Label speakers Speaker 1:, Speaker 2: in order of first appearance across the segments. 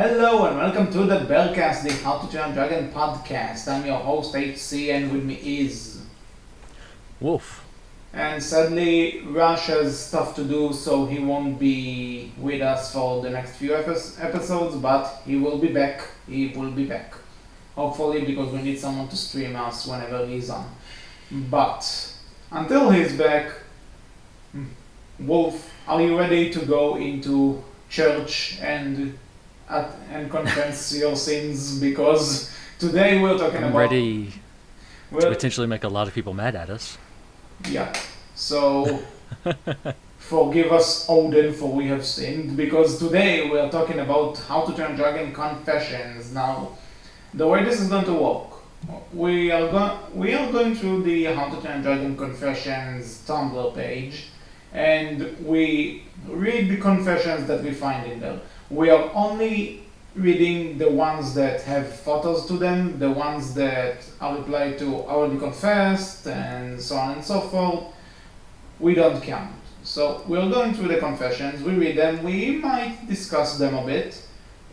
Speaker 1: Hello and welcome to the Berkcast, the How to Train a Dragon podcast. I'm your host HC and with me is...
Speaker 2: Wolf.
Speaker 1: And sadly, Rush has stuff to do, so he won't be with us for the next few episodes, but he will be back. He will be back. Hopefully, because we need someone to stream us whenever he's on. But until he's back, Wolf, are you ready to go into church and confess your sins? Because today we're talking
Speaker 2: I'm
Speaker 1: about...
Speaker 2: ready to potentially make a lot of people mad at us.
Speaker 1: Yeah, so forgive us, Odin, for we have sinned, because today we are talking about How to Train a Dragon confessions. Now, the way this is going to work, we are going through the How to Train a Dragon confessions Tumblr page, and we read the confessions that we find in there. We are only reading the ones that have photos to them, the ones that are replied to already confessed, and so on and so forth. We don't count. So we're going through the confessions, we read them, we might discuss them a bit,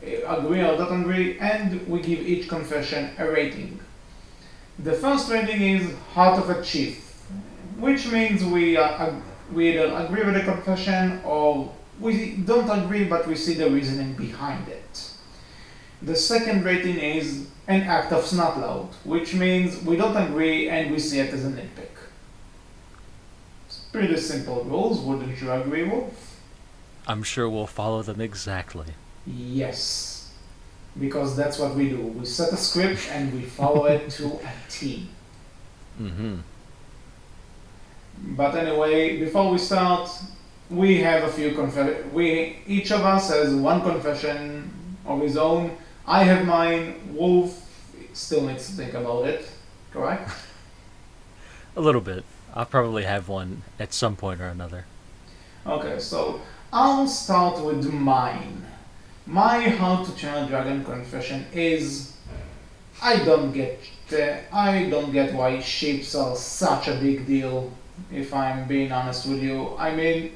Speaker 1: agree or not agree, and we give each confession a rating. The first rating is Heart of a Chief, which means we either agree with the confession or we don't agree, but we see the reasoning behind it. The second rating is an act of snotlout, which means we don't agree and we see it as a nitpick. It's pretty simple rules, wouldn't you agree, Wolf?
Speaker 2: I'm sure we'll follow them exactly.
Speaker 1: Yes, because that's what we do. We set a script and we follow it to a T.
Speaker 2: Mm-hmm.
Speaker 1: But anyway, before we start, we have a few each of us has one confession of his own. I have mine. Wolf still needs to think about it, correct?
Speaker 2: A little bit. I'll probably have one at some point or another.
Speaker 1: Okay, so I'll start with mine. My How to Train a Dragon confession is I don't get why ships are such a big deal, if I'm being honest with you. I mean,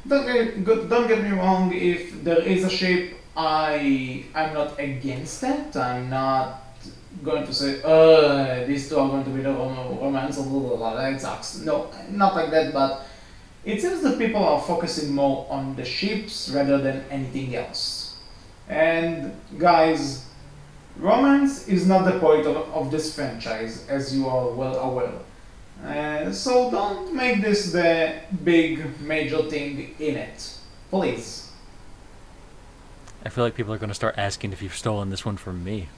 Speaker 1: don't get me wrong, if there is a ship, I'm not against it. I'm not going to say, these two are going to be the romance, that sucks. No, not like that, but it seems that people are focusing more on the ships rather than anything else. And guys, romance is not the point of this franchise, as you are well aware. So don't make this the big major thing in it, please.
Speaker 2: I feel like people are going to start asking if you've stolen this one from me.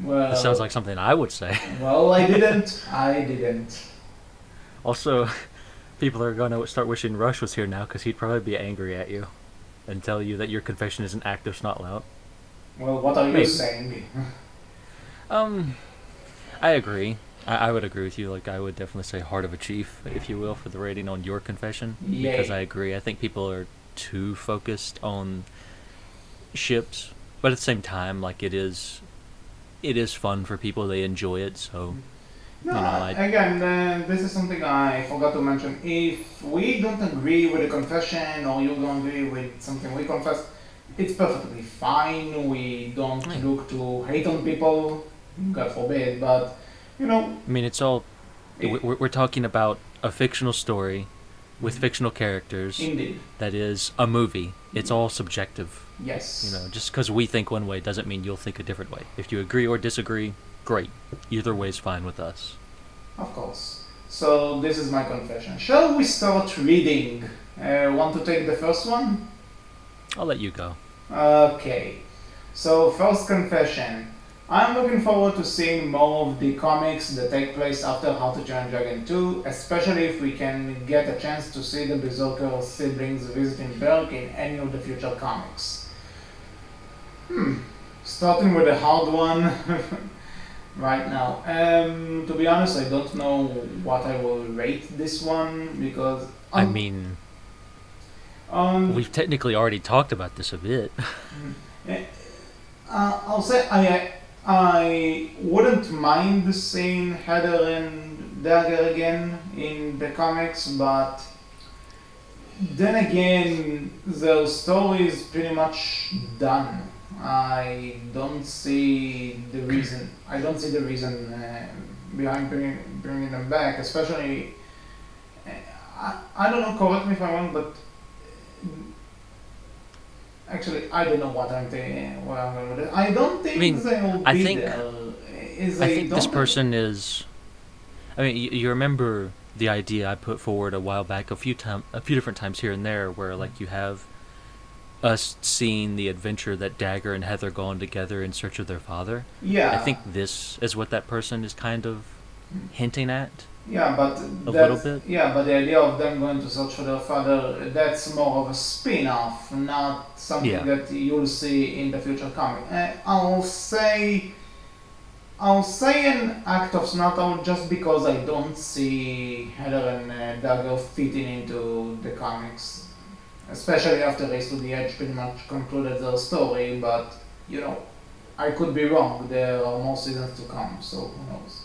Speaker 1: Well,
Speaker 2: That sounds like something I would say.
Speaker 1: Well, I didn't.
Speaker 2: Also, people are going to start wishing Rush was here now because he'd probably be angry at you and tell you that your confession is an act of snotlout.
Speaker 1: Well, what are you
Speaker 2: Maybe.
Speaker 1: saying?
Speaker 2: I agree. I would agree with you. Like, I would definitely say Heart of a Chief, if you will, for the rating on your confession.
Speaker 1: Yay.
Speaker 2: Because I agree. I think people are too focused on ships, but at the same time, like, it is fun for people. They enjoy it, so...
Speaker 1: No,
Speaker 2: You know,
Speaker 1: again, this is something I forgot to mention. If we don't agree with a confession or you don't agree with something we confess, it's perfectly fine. We don't
Speaker 2: Yeah.
Speaker 1: look to hate on people, God forbid, but, you know...
Speaker 2: I mean, it's all... We're talking about a fictional story with fictional characters
Speaker 1: Indeed.
Speaker 2: that is a movie. It's all subjective.
Speaker 1: Yes.
Speaker 2: You know, just because we think one way doesn't mean you'll think a different way. If you agree or disagree, great. Either way's fine with us.
Speaker 1: Of course. So this is my confession. Shall we start reading? Want to take the first one?
Speaker 2: I'll let you go.
Speaker 1: Okay. So first confession. I'm looking forward to seeing more of the comics that take place after How to Train a Dragon 2, especially if we can get a chance to see the Berserker siblings visiting Berk in any of the future comics. Starting with the hard one right now. To be honest, I don't know what I will rate this one because...
Speaker 2: I mean, we've technically already talked about this a bit.
Speaker 1: I'll say I wouldn't mind seeing Heather and Dagger again in the comics, but then again, the story is pretty much done. I don't see the reason. I don't see the reason behind bringing them back, especially. uh, I don't know. Correct me if I'm wrong, but actually, I don't know what I'm thinking. What I'm going with it. I don't
Speaker 2: I mean,
Speaker 1: think they'll
Speaker 2: I
Speaker 1: be
Speaker 2: think
Speaker 1: there. Is
Speaker 2: I
Speaker 1: they
Speaker 2: think this
Speaker 1: don't.
Speaker 2: person is. I mean, you remember the idea I put forward a while back, a few different times here and there, where like you have us seeing the adventure that Dagger and Heather go on together in search of their father. I
Speaker 1: Yeah,
Speaker 2: think this is what that person is kind of hinting at
Speaker 1: yeah, but
Speaker 2: a little
Speaker 1: that's
Speaker 2: bit.
Speaker 1: yeah, but the idea of them going to search for their father, that's more of a spin-off, not something
Speaker 2: Yeah.
Speaker 1: that you'll see in the future comic. I'll say an act of snot out just because I don't see Heather and Dagger fitting into the comics, especially after Race to the Edge pretty much concluded their story. But you know, I could be wrong. There are more seasons to come, so who knows?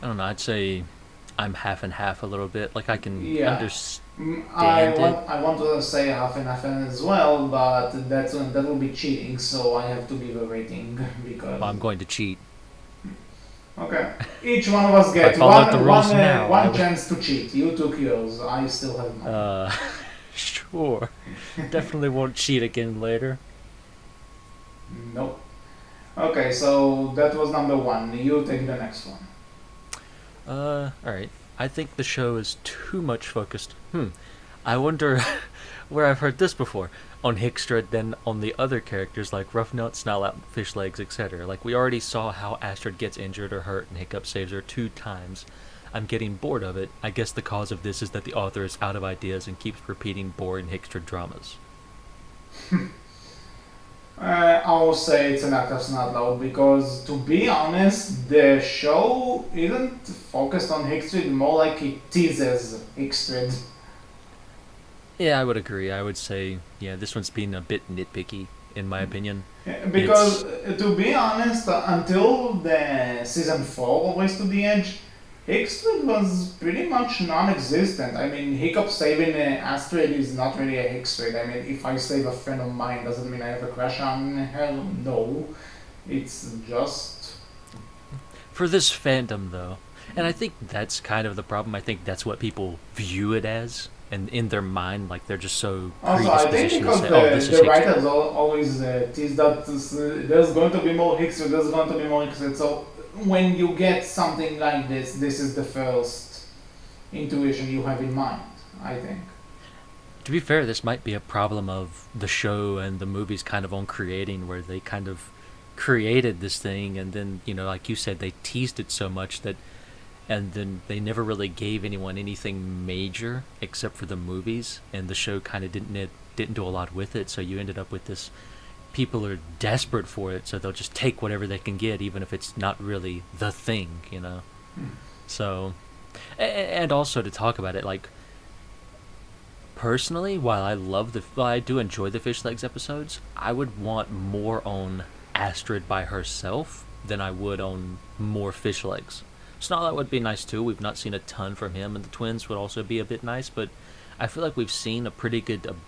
Speaker 2: I don't know. I'd say I'm half and half a little bit. Like I can
Speaker 1: Yeah.
Speaker 2: understand
Speaker 1: I
Speaker 2: it.
Speaker 1: want I want to say half and half as well, but that will be cheating, so I have to give a rating because
Speaker 2: I'm going to cheat.
Speaker 1: okay, each one of us
Speaker 2: If I
Speaker 1: get
Speaker 2: followed the rules now, I
Speaker 1: one
Speaker 2: would.
Speaker 1: chance to cheat. You took yours. I still have mine.
Speaker 2: Sure. Definitely won't cheat again later.
Speaker 1: Nope. Okay, so that was number one. You take the next one.
Speaker 2: Alright. I think the show is too much focused. I wonder where I've heard this before. On Hickstrad than on the other characters like Roughnut, Snarlout, Fishlegs, etc. Like, we already saw how Astrid gets injured or hurt and Hiccup saves her 2 times. I'm getting bored of it. I guess the cause of this is that the author is out of ideas and keeps repeating boring Hickstrad dramas.
Speaker 1: I'll say it's an act of snot loud because, to be honest, the show isn't focused on Hickstrid, more like it teases Hickstrid.
Speaker 2: Yeah, I would agree. I would say, yeah, this one's being a bit nitpicky, in my opinion.
Speaker 1: Because,
Speaker 2: It's,
Speaker 1: to be honest, until the season 4 of Race to the Edge, Hickstrid was pretty much non-existent. I mean, Hiccup saving Astrid is not really a Hickstrid. I mean, if I save a friend of mine, doesn't mean I have a crush on her. No, it's just
Speaker 2: for this fandom, though, and I think that's kind of the problem. I think that's what people view it as, and in their mind, like, they're just so
Speaker 1: also, I think
Speaker 2: predispositioned to
Speaker 1: because
Speaker 2: say, "Oh, this is
Speaker 1: the
Speaker 2: Hickstrad."
Speaker 1: writers always tease that there's going to be more Hickstrid, there's going to be more Hickstrid. So when you get something like this is the first intuition you have in mind, I think.
Speaker 2: To be fair, this might be a problem of the show and the movies kind of on creating, where they kind of created this thing, and then, like you said, they teased it so much that, and then they never really gave anyone anything major except for the movies, and the show kind of didn't do a lot with it. So you ended up with this. People are desperate for it, so they'll just take whatever they can get, even if it's not really the thing. So, and also to talk about it, like, personally, while I do enjoy the Fish Legs episodes, I would want more on Astrid by herself than I would on more Fish Legs. Snarlout would be nice too. We've not seen a ton from him, and the twins would also be a bit nice, but I feel like we've seen a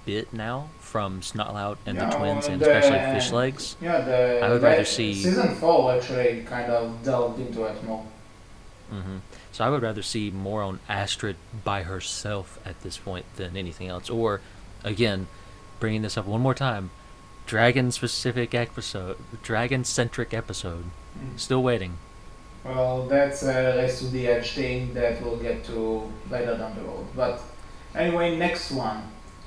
Speaker 2: bit now from Snarlout and the twins, and especially Fish Legs.
Speaker 1: Yeah,
Speaker 2: I would rather see.
Speaker 1: season 4 actually kind of delved into it more.
Speaker 2: So I would rather see more on Astrid by herself at this point than anything else. Or, again, bringing this up one more time, dragon-centric episode. Still waiting.
Speaker 1: Well, that's a Race to the Edge thing that we'll get to later down the road. But anyway, next one.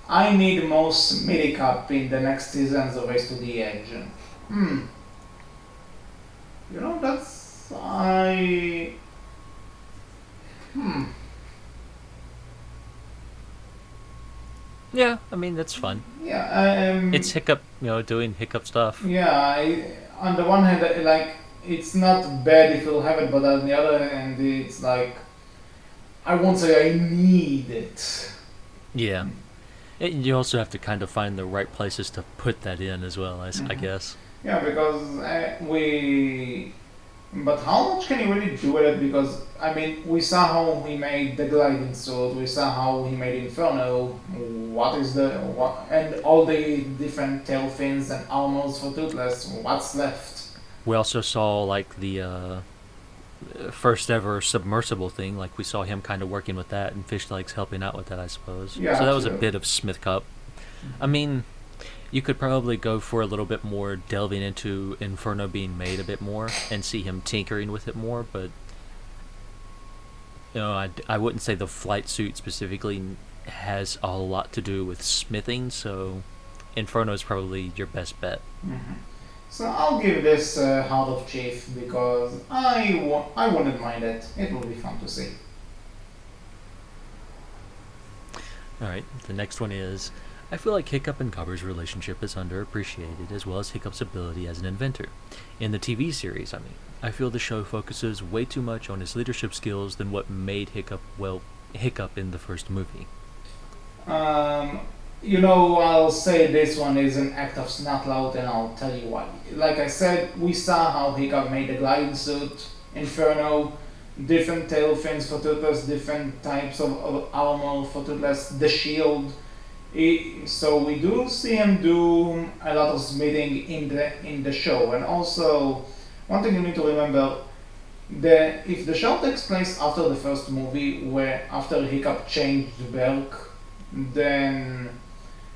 Speaker 1: I need more Smitty Cup in the next seasons of Race to the Edge. You know, that's...
Speaker 2: Yeah, I mean, that's fun.
Speaker 1: Yeah,
Speaker 2: It's Hiccup, doing Hiccup stuff.
Speaker 1: yeah, on the one hand, like, it's not bad if you'll have it, but on the other hand, it's like, I won't say I need it.
Speaker 2: Yeah. You also have to kind of find the right places to put that in as well, I guess.
Speaker 1: Yeah, because But how much can he really do with it? Because I mean, we saw how he made the gliding suit. We saw how he made Inferno. What is the what and all the different tail fins and armors for Toothless? What's left?
Speaker 2: We also saw like the first ever submersible thing. Like we saw him kind of working with that, and Fish Legs helping out with that, I suppose.
Speaker 1: Yeah,
Speaker 2: So that was a
Speaker 1: absolutely.
Speaker 2: bit of Smith Cup. I mean, you could probably go for a little bit more delving into Inferno being made a bit more and see him tinkering with it more, but I wouldn't say the flight suit specifically has a lot to do with smithing, so Inferno is probably your best bet.
Speaker 1: Mhm. So I'll give this Heart of Chief because I wouldn't mind it. It will be fun to see.
Speaker 2: Alright, the next one is I feel like Hiccup and Gobber's relationship is underappreciated, as well as Hiccup's ability as an inventor. In the TV series, I mean, I feel the show focuses way too much on his leadership skills than what made Hiccup in the first movie.
Speaker 1: Um, I'll say this one is an act of snotlout, and I'll tell you why. Like I said, we saw how Hiccup made the gliding suit, Inferno, different tail fins for Toothless, different types of armor for Toothless, the shield. So we do see him do a lot of smithing in the show, and also one thing you need to remember: if the show takes place after the first movie, where after Hiccup changed Berk, then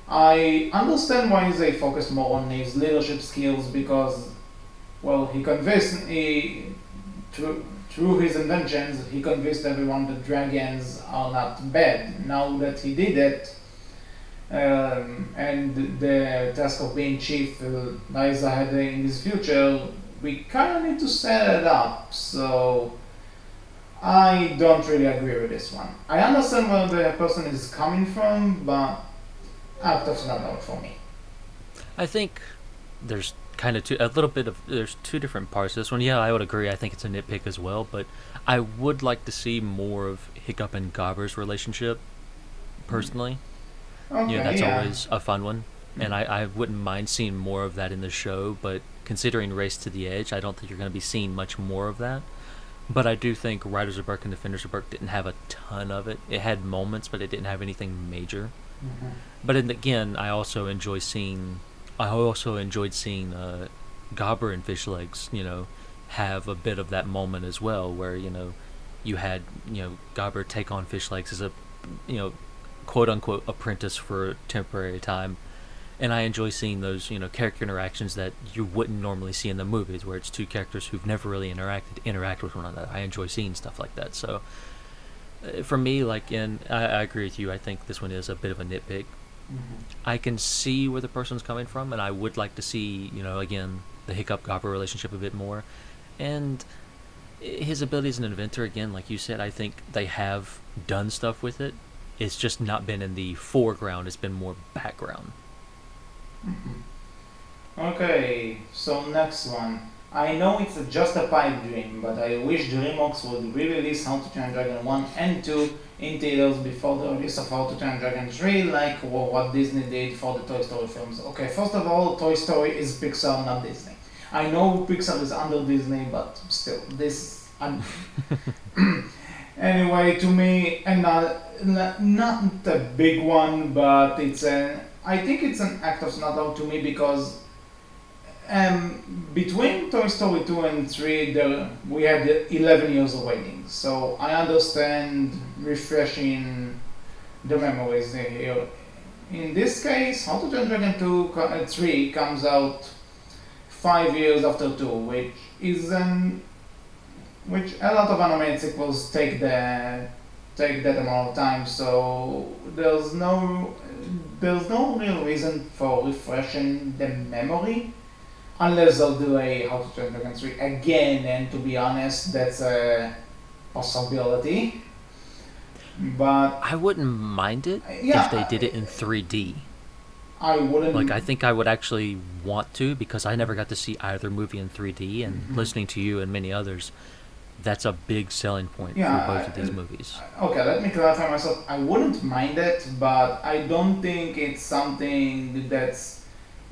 Speaker 1: I understand why they focus more on his leadership skills because, well, through his inventions, he convinced everyone that dragons are not bad. Now that he did it, and the task of being chief lies ahead in his future, we kind of need to set it up. So I don't really agree with this one. I understand where the person is coming from, but act of not out for me.
Speaker 2: I think there's kind of there's two different parts to this one. Yeah, I would agree. I think it's a nitpick as well, but I would like to see more of Hiccup and Gobber's relationship personally.
Speaker 1: Okay,
Speaker 2: That's
Speaker 1: yeah.
Speaker 2: always a fun one, and
Speaker 1: Mhm.
Speaker 2: I wouldn't mind seeing more of that in the show. But considering Race to the Edge, I don't think you're going to be seeing much more of that. But I do think Riders of Berk and Defenders of Berk didn't have a ton of it. It had moments, but it didn't have anything major.
Speaker 1: Mhm.
Speaker 2: But again, I also enjoyed seeing Gobber and Fish Legs, have a bit of that moment as well, where you had Gobber take on Fish Legs as a you know quote unquote apprentice for a temporary time, and I enjoy seeing those character interactions that you wouldn't normally see in the movies, where it's two characters who've never really interact with one another. I enjoy seeing stuff like that. So for me, I agree with you. I think this one is a bit of a nitpick.
Speaker 1: Mhm.
Speaker 2: I can see where the person's coming from, and I would like to see, again, the Hiccup Gopper relationship a bit more. And his ability as an inventor, again, like you said, I think they have done stuff with it. It's just not been in the foreground, it's been more background.
Speaker 1: Mhm. Okay, so next one. I know it's just a pipe dream, but I wish DreamWorks would re-release How to Train Your Dragon 1 and 2 in theaters before the release of How to Train Your Dragon 3, like what Disney did for the Toy Story films. Okay, first of all, Toy Story is Pixar, not Disney. I know Pixar is under Disney, but still, this... Anyway, to me, and not a big one, but I think it's an act of snot to me because between Toy Story 2 and 3, we had 11 years of waiting. So I understand refreshing the memories here. In this case, How to Train Dragon 3 comes out 5 years after 2, which a lot of animated sequels take that amount of time. So there's no real reason for refreshing the memory unless they'll delay How to Train Dragon 3 again, and to be honest, that's a possibility. But
Speaker 2: I wouldn't mind it if they
Speaker 1: yeah,
Speaker 2: did it in 3D.
Speaker 1: I
Speaker 2: Like, I
Speaker 1: wouldn't.
Speaker 2: think I would actually want to, because I never got to see either movie in 3D, and
Speaker 1: Mhm.
Speaker 2: listening to you and many others, that's a big selling point for both
Speaker 1: Yeah,
Speaker 2: of these movies.
Speaker 1: okay, let me clarify myself. I wouldn't mind it, but I don't think it's something that's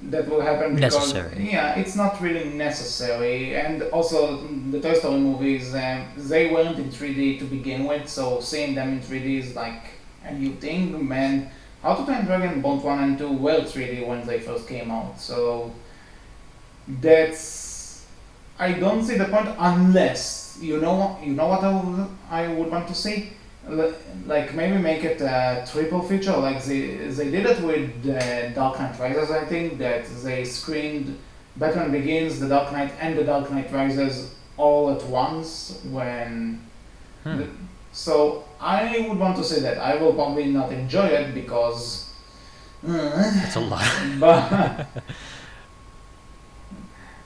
Speaker 1: that will happen because
Speaker 2: Necessary.
Speaker 1: yeah, it's not really necessary. And also the Toy Story movies, they weren't in 3D to begin with, so seeing them in 3D is like a new thing. Man, How to Train Your Dragon both 1 and 2 were 3D when they first came out, so that's I don't see the point unless you know what I would want to see. Like maybe make it a triple feature, like they did it with Dark Knight Rises. I think that they screened Batman Begins, The Dark Knight, and The Dark Knight Rises all at once.
Speaker 2: Hmm.
Speaker 1: So I would want to say that I will probably not enjoy it because,
Speaker 2: That's a lot.
Speaker 1: but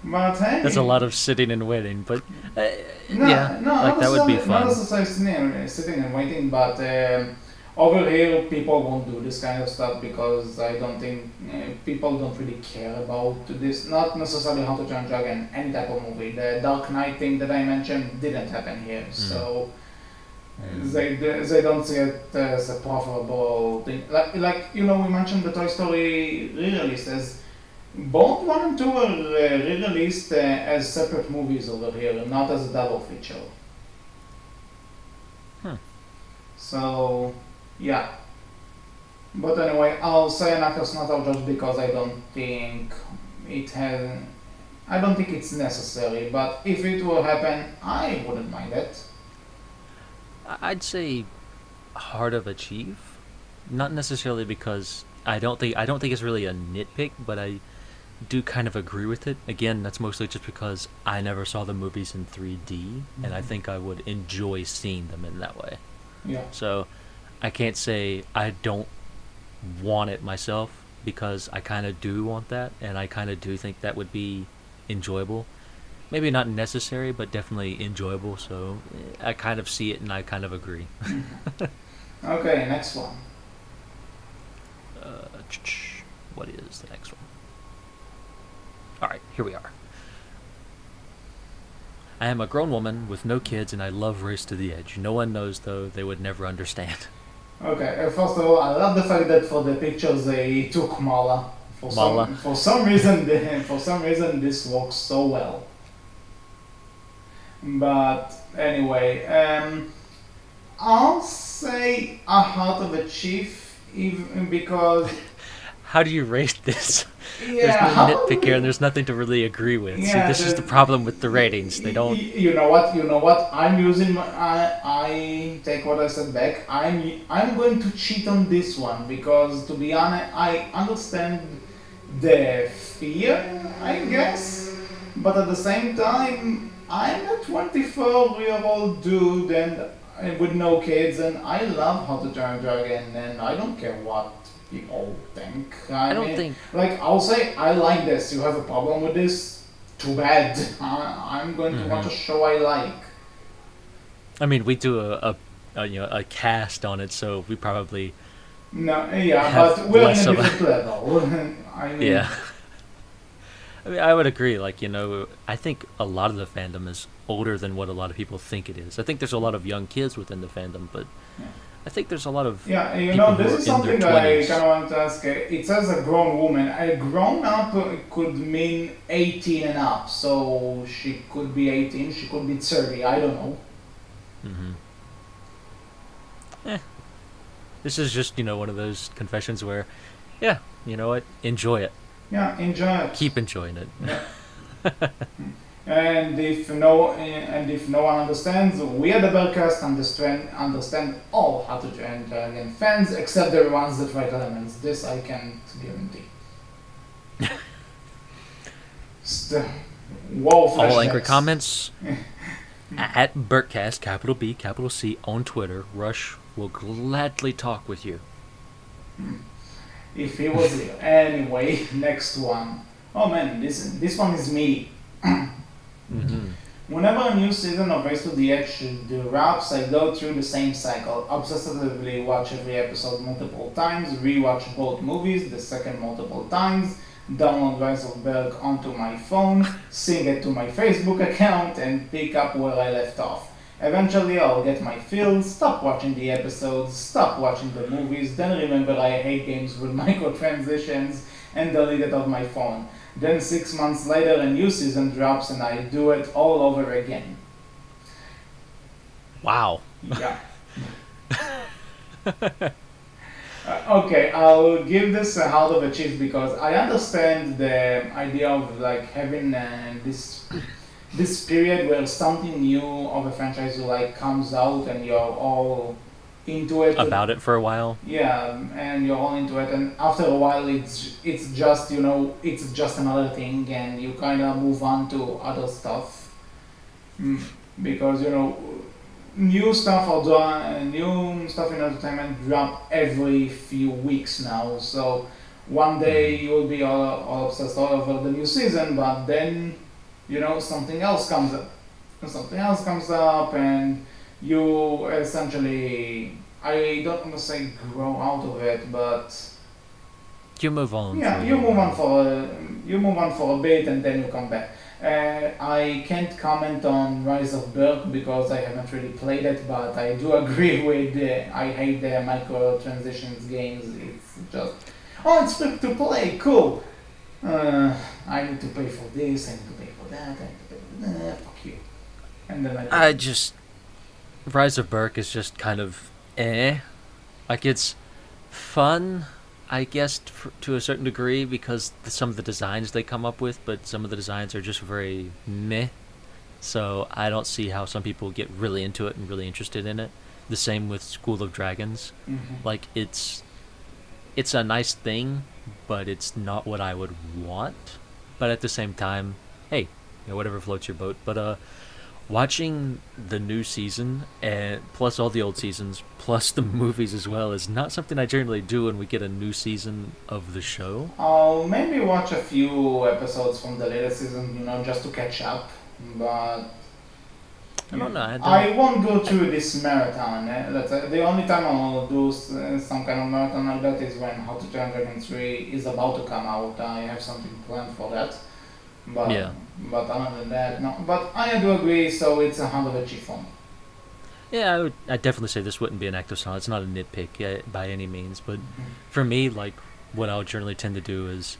Speaker 1: but hey,
Speaker 2: That's a lot of sitting and waiting. But
Speaker 1: no,
Speaker 2: yeah,
Speaker 1: no,
Speaker 2: like that would be
Speaker 1: not
Speaker 2: fun.
Speaker 1: necessarily sitting and waiting, but over here people won't do this kind of stuff because I don't think people don't really care about this. Not necessarily How to Train Your Dragon, any type of movie. The Dark Knight thing that I mentioned didn't happen here, so they don't see it as a profitable thing. Like we mentioned the Toy Story re-releases. Both 1 and 2 were re-released as separate movies over here, not as a double feature.
Speaker 2: Hmm.
Speaker 1: So, yeah. But anyway, I'll say Knuckles not out just because I don't think it's necessary, but if it will happen, I wouldn't mind it.
Speaker 2: I'd say hard of achieve, not necessarily because I don't think it's really a nitpick, but I do kind of agree with it. Again, that's mostly just because I never saw the movies in 3D, and I think I would enjoy seeing them in that way.
Speaker 1: Yeah.
Speaker 2: So I can't say I don't want it myself because I kind of do want that, and I kind of do think that would be enjoyable. Maybe not necessary, but definitely enjoyable. So I kind of see it, and I kind of agree.
Speaker 1: Okay, next one.
Speaker 2: Uh, what is the next one? All right, here we are. I am a grown woman with no kids, and I love Race to the Edge. No one knows, though; they would never understand.
Speaker 1: Okay, first of all, I love the fact that for the pictures they took Mala.
Speaker 2: Mala.
Speaker 1: For some reason, this works so well. But anyway, I'll say a Heart of a Chief, even because
Speaker 2: How do you rate this? There's
Speaker 1: yeah,
Speaker 2: no nitpick here, and there's nothing to really agree with. See,
Speaker 1: yeah,
Speaker 2: this is the problem with the ratings. They don't.
Speaker 1: You know what? You know what? I'm using. I take what I said back. I'm going to cheat on this one because, to be honest, I understand the fear, I guess, but at the same time, I'm a 24-year-old dude and with no kids, and I love How to Train Your Dragon, and I don't care what people think.
Speaker 2: I
Speaker 1: I
Speaker 2: don't
Speaker 1: mean,
Speaker 2: think.
Speaker 1: like, I'll say I like this. You have a problem with this? Too bad. I'm going to watch a show I like.
Speaker 2: I mean, we do a cast on it, so we probably
Speaker 1: No, yeah,
Speaker 2: have
Speaker 1: but we're in
Speaker 2: less
Speaker 1: a
Speaker 2: of a
Speaker 1: different level. I mean,
Speaker 2: yeah. I mean, I would agree. Like, I think a lot of the fandom is older than what a lot of people think it is. I think there's a lot of young kids within the fandom, but
Speaker 1: Yeah.
Speaker 2: I think there's a lot of
Speaker 1: Yeah,
Speaker 2: people who
Speaker 1: this
Speaker 2: are
Speaker 1: is
Speaker 2: in
Speaker 1: something
Speaker 2: their
Speaker 1: that I
Speaker 2: 20s.
Speaker 1: kind of want to ask. It says a grown woman. A grown up could mean 18 and up, so she could be 18, she could be 30, I don't know.
Speaker 2: Hmm. This is just, one of those confessions where, yeah, you know what? Enjoy it.
Speaker 1: Yeah, enjoy it.
Speaker 2: Keep enjoying it.
Speaker 1: Yeah. And if no one understands, we at the Berkcast understand all How to Train Dragon fans, except the ones that write elements. This I can't guarantee. Whoa,
Speaker 2: All angry
Speaker 1: flashbacks.
Speaker 2: comments at Berkcast, capital B, capital C, on Twitter. Rush will gladly talk with you.
Speaker 1: If he was here. Anyway, next one. Oh man, this one is me.
Speaker 2: Mm-hmm.
Speaker 1: Whenever a new season of Race to the Edge drops, I go through the same cycle. Obsessively watch every episode multiple times, rewatch both movies the second multiple times, download Rise of Berg onto my phone, sing it to my Facebook account, and pick up where I left off. Eventually I'll get my fill, stop watching the episodes, stop watching the movies, then remember I hate games with microtransitions, and delete it off my phone. Then 6 months later, a new season drops, and I do it all over again.
Speaker 2: Wow.
Speaker 1: Yeah. Okay, I'll give this a hard of a chief because I understand the idea of like having this period where something new of a franchise like comes out and you're all into it.
Speaker 2: About it for a while.
Speaker 1: Yeah, and you're all into it, and after a while, it's just it's just another thing, and you kind of move on to other stuff. Mm, because new stuff in entertainment drop every few weeks now. So one day you'll be all obsessed all over the new season, but then something else comes up, and you essentially, I don't want to say grow out of it, but
Speaker 2: You move on.
Speaker 1: yeah, you move on for a bit and then you come back. I can't comment on Rise of Berk because I haven't really played it, but I do agree with I hate the micro transitions games. It's just, oh, it's free to play, cool. I need to pay for this, I need to pay for that, I need to pay for that, fuck you. And then
Speaker 2: I just Rise of Berk is just kind of like it's fun, I guess, to a certain degree because some of the designs they come up with, but some of the designs are just very meh. So I don't see how some people get really into it and really interested in it. The same with School of Dragons. Like it's a nice thing, but it's not what I would want. But at the same time, hey, whatever floats your boat. But watching the new season and plus all the old seasons plus the movies as well is not something I generally do when we get a new season of the show.
Speaker 1: I'll maybe watch a few episodes from the latest season, just to catch up, but
Speaker 2: I don't know.
Speaker 1: I won't go through this marathon. The only time I'll do some kind of marathon like that is when How to Train Your Dragon 3 is about to come out. I have something planned for that. But,
Speaker 2: Yeah.
Speaker 1: But other than that, no. But I do agree, so it's a hand of a chief one.
Speaker 2: Yeah, I'd definitely say this wouldn't be an act of silence. It's not a nitpick by any means, but for me, like, what I'll generally tend to do is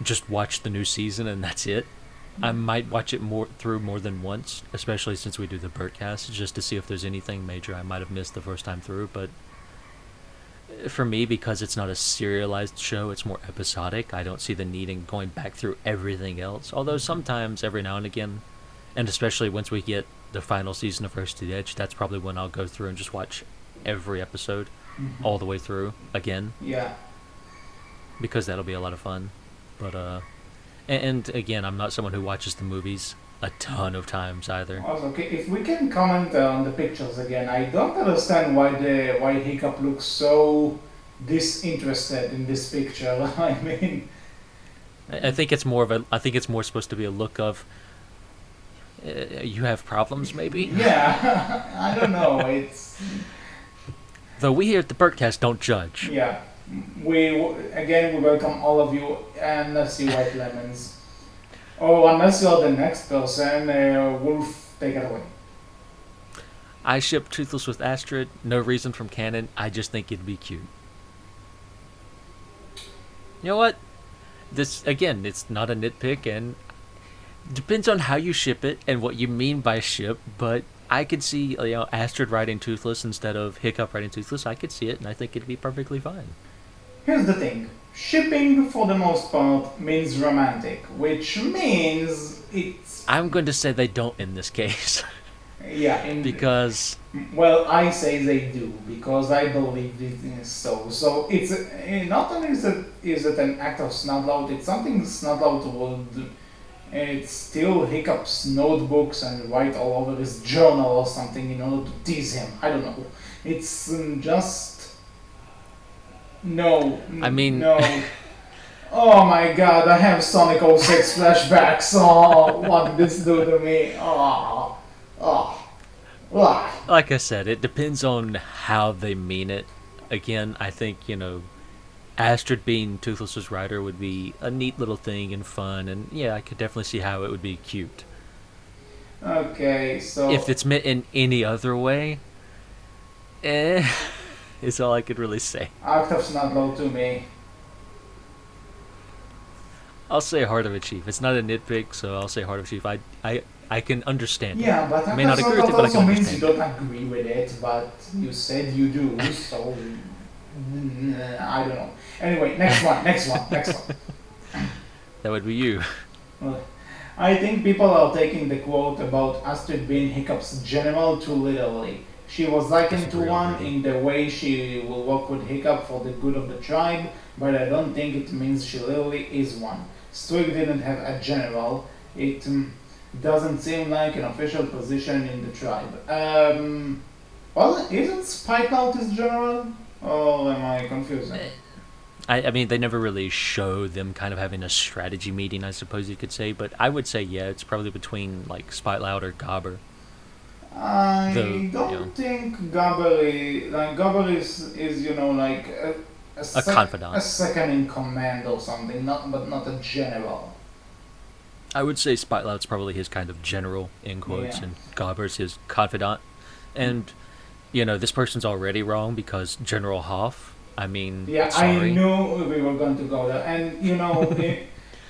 Speaker 2: just watch the new season and that's it. I might watch it more than once, especially since we do the Berkcast, just to see if there's anything major I might have missed the first time through. But for me, because it's not a serialized show, it's more episodic. I don't see the need in going back through everything else. Although sometimes, every now and again, and especially once we get the final season of First to the Edge, that's probably when I'll go through and just watch every episode all the way through again.
Speaker 1: Yeah.
Speaker 2: Because that'll be a lot of fun. But and again, I'm not someone who watches the movies a ton of times either.
Speaker 1: Also, okay, if we can comment on the pictures again, I don't understand why Hiccup looks so disinterested in this picture. I mean,
Speaker 2: I think it's more supposed to be a look of you have problems, maybe.
Speaker 1: Yeah, I don't know. It's
Speaker 2: Though we here at the Berkcast don't judge.
Speaker 1: yeah. We welcome all of you, unless you white lemons. Oh, unless you're the next person, Wolf, take it away.
Speaker 2: I ship Toothless with Astrid. No reason from canon. I just think it'd be cute. You know what? This again, it's not a nitpick, and depends on how you ship it and what you mean by ship. But I could see Astrid riding Toothless instead of Hiccup riding Toothless. I could see it, and I think it'd be perfectly fine.
Speaker 1: Here's the thing. Shipping, for the most part, means romantic, which means it's...
Speaker 2: I'm going to say they don't in this case.
Speaker 1: Yeah,
Speaker 2: because...
Speaker 1: Well, I say they do, because I believe it is so. So it's... Not only is it an act of Snodlout, it's something Snodlout would... It's still Hiccup's notebooks and write all over his journal or something in order to tease him. I don't know. It's just... No.
Speaker 2: I mean...
Speaker 1: No. Oh my god, I have Sonic 06 flashbacks. Oh, what did this do to me? Oh.
Speaker 2: Like I said, it depends on how they mean it. Again, I think, Astrid being Toothless's rider would be a neat little thing and fun, and yeah, I could definitely see how it would be cute.
Speaker 1: Okay, so...
Speaker 2: If it's meant in any other way, is all I could really say.
Speaker 1: Act of Snodlow to me.
Speaker 2: I'll say Heart of a Chief. It's not a nitpick, so I'll say Heart of a Chief. I can understand it.
Speaker 1: Yeah, but
Speaker 2: I may not
Speaker 1: that's
Speaker 2: agree
Speaker 1: not,
Speaker 2: with it,
Speaker 1: that
Speaker 2: but I can
Speaker 1: also means you
Speaker 2: understand it.
Speaker 1: don't agree with it, but you said you do, so I don't know. Anyway, next one.
Speaker 2: That would be you.
Speaker 1: Well, I think people are taking the quote about Astrid being Hiccup's general too literally. She was likened to
Speaker 2: Disagree
Speaker 1: one
Speaker 2: already.
Speaker 1: in the way she will work with Hiccup for the good of the tribe, but I don't think it means she literally is one. Strick didn't have a general. It doesn't seem like an official position in the tribe. Well, isn't Spike Out his general? Or am I confusing?
Speaker 2: I mean, they never really show them kind of having a strategy meeting, I suppose you could say. But I would say, yeah, it's probably between like Spite Loud or Gobber.
Speaker 1: I
Speaker 2: You know,
Speaker 1: don't think Gabber is like
Speaker 2: a
Speaker 1: a
Speaker 2: confidant.
Speaker 1: second in command or something, not a general.
Speaker 2: I would say Spite Loud's probably his kind of general in quotes,
Speaker 1: Yeah.
Speaker 2: and Gobber's his confidant. And this person's already wrong because General Hoff. I mean,
Speaker 1: Yeah, I
Speaker 2: sorry.
Speaker 1: knew we were going to go there. And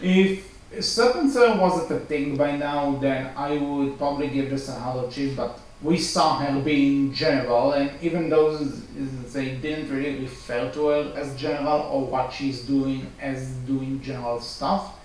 Speaker 1: if Serpentine wasn't a thing by now, then I would probably give this another chief. But we saw her being general, and even though they didn't really refer to her as general or what she's doing as doing general stuff,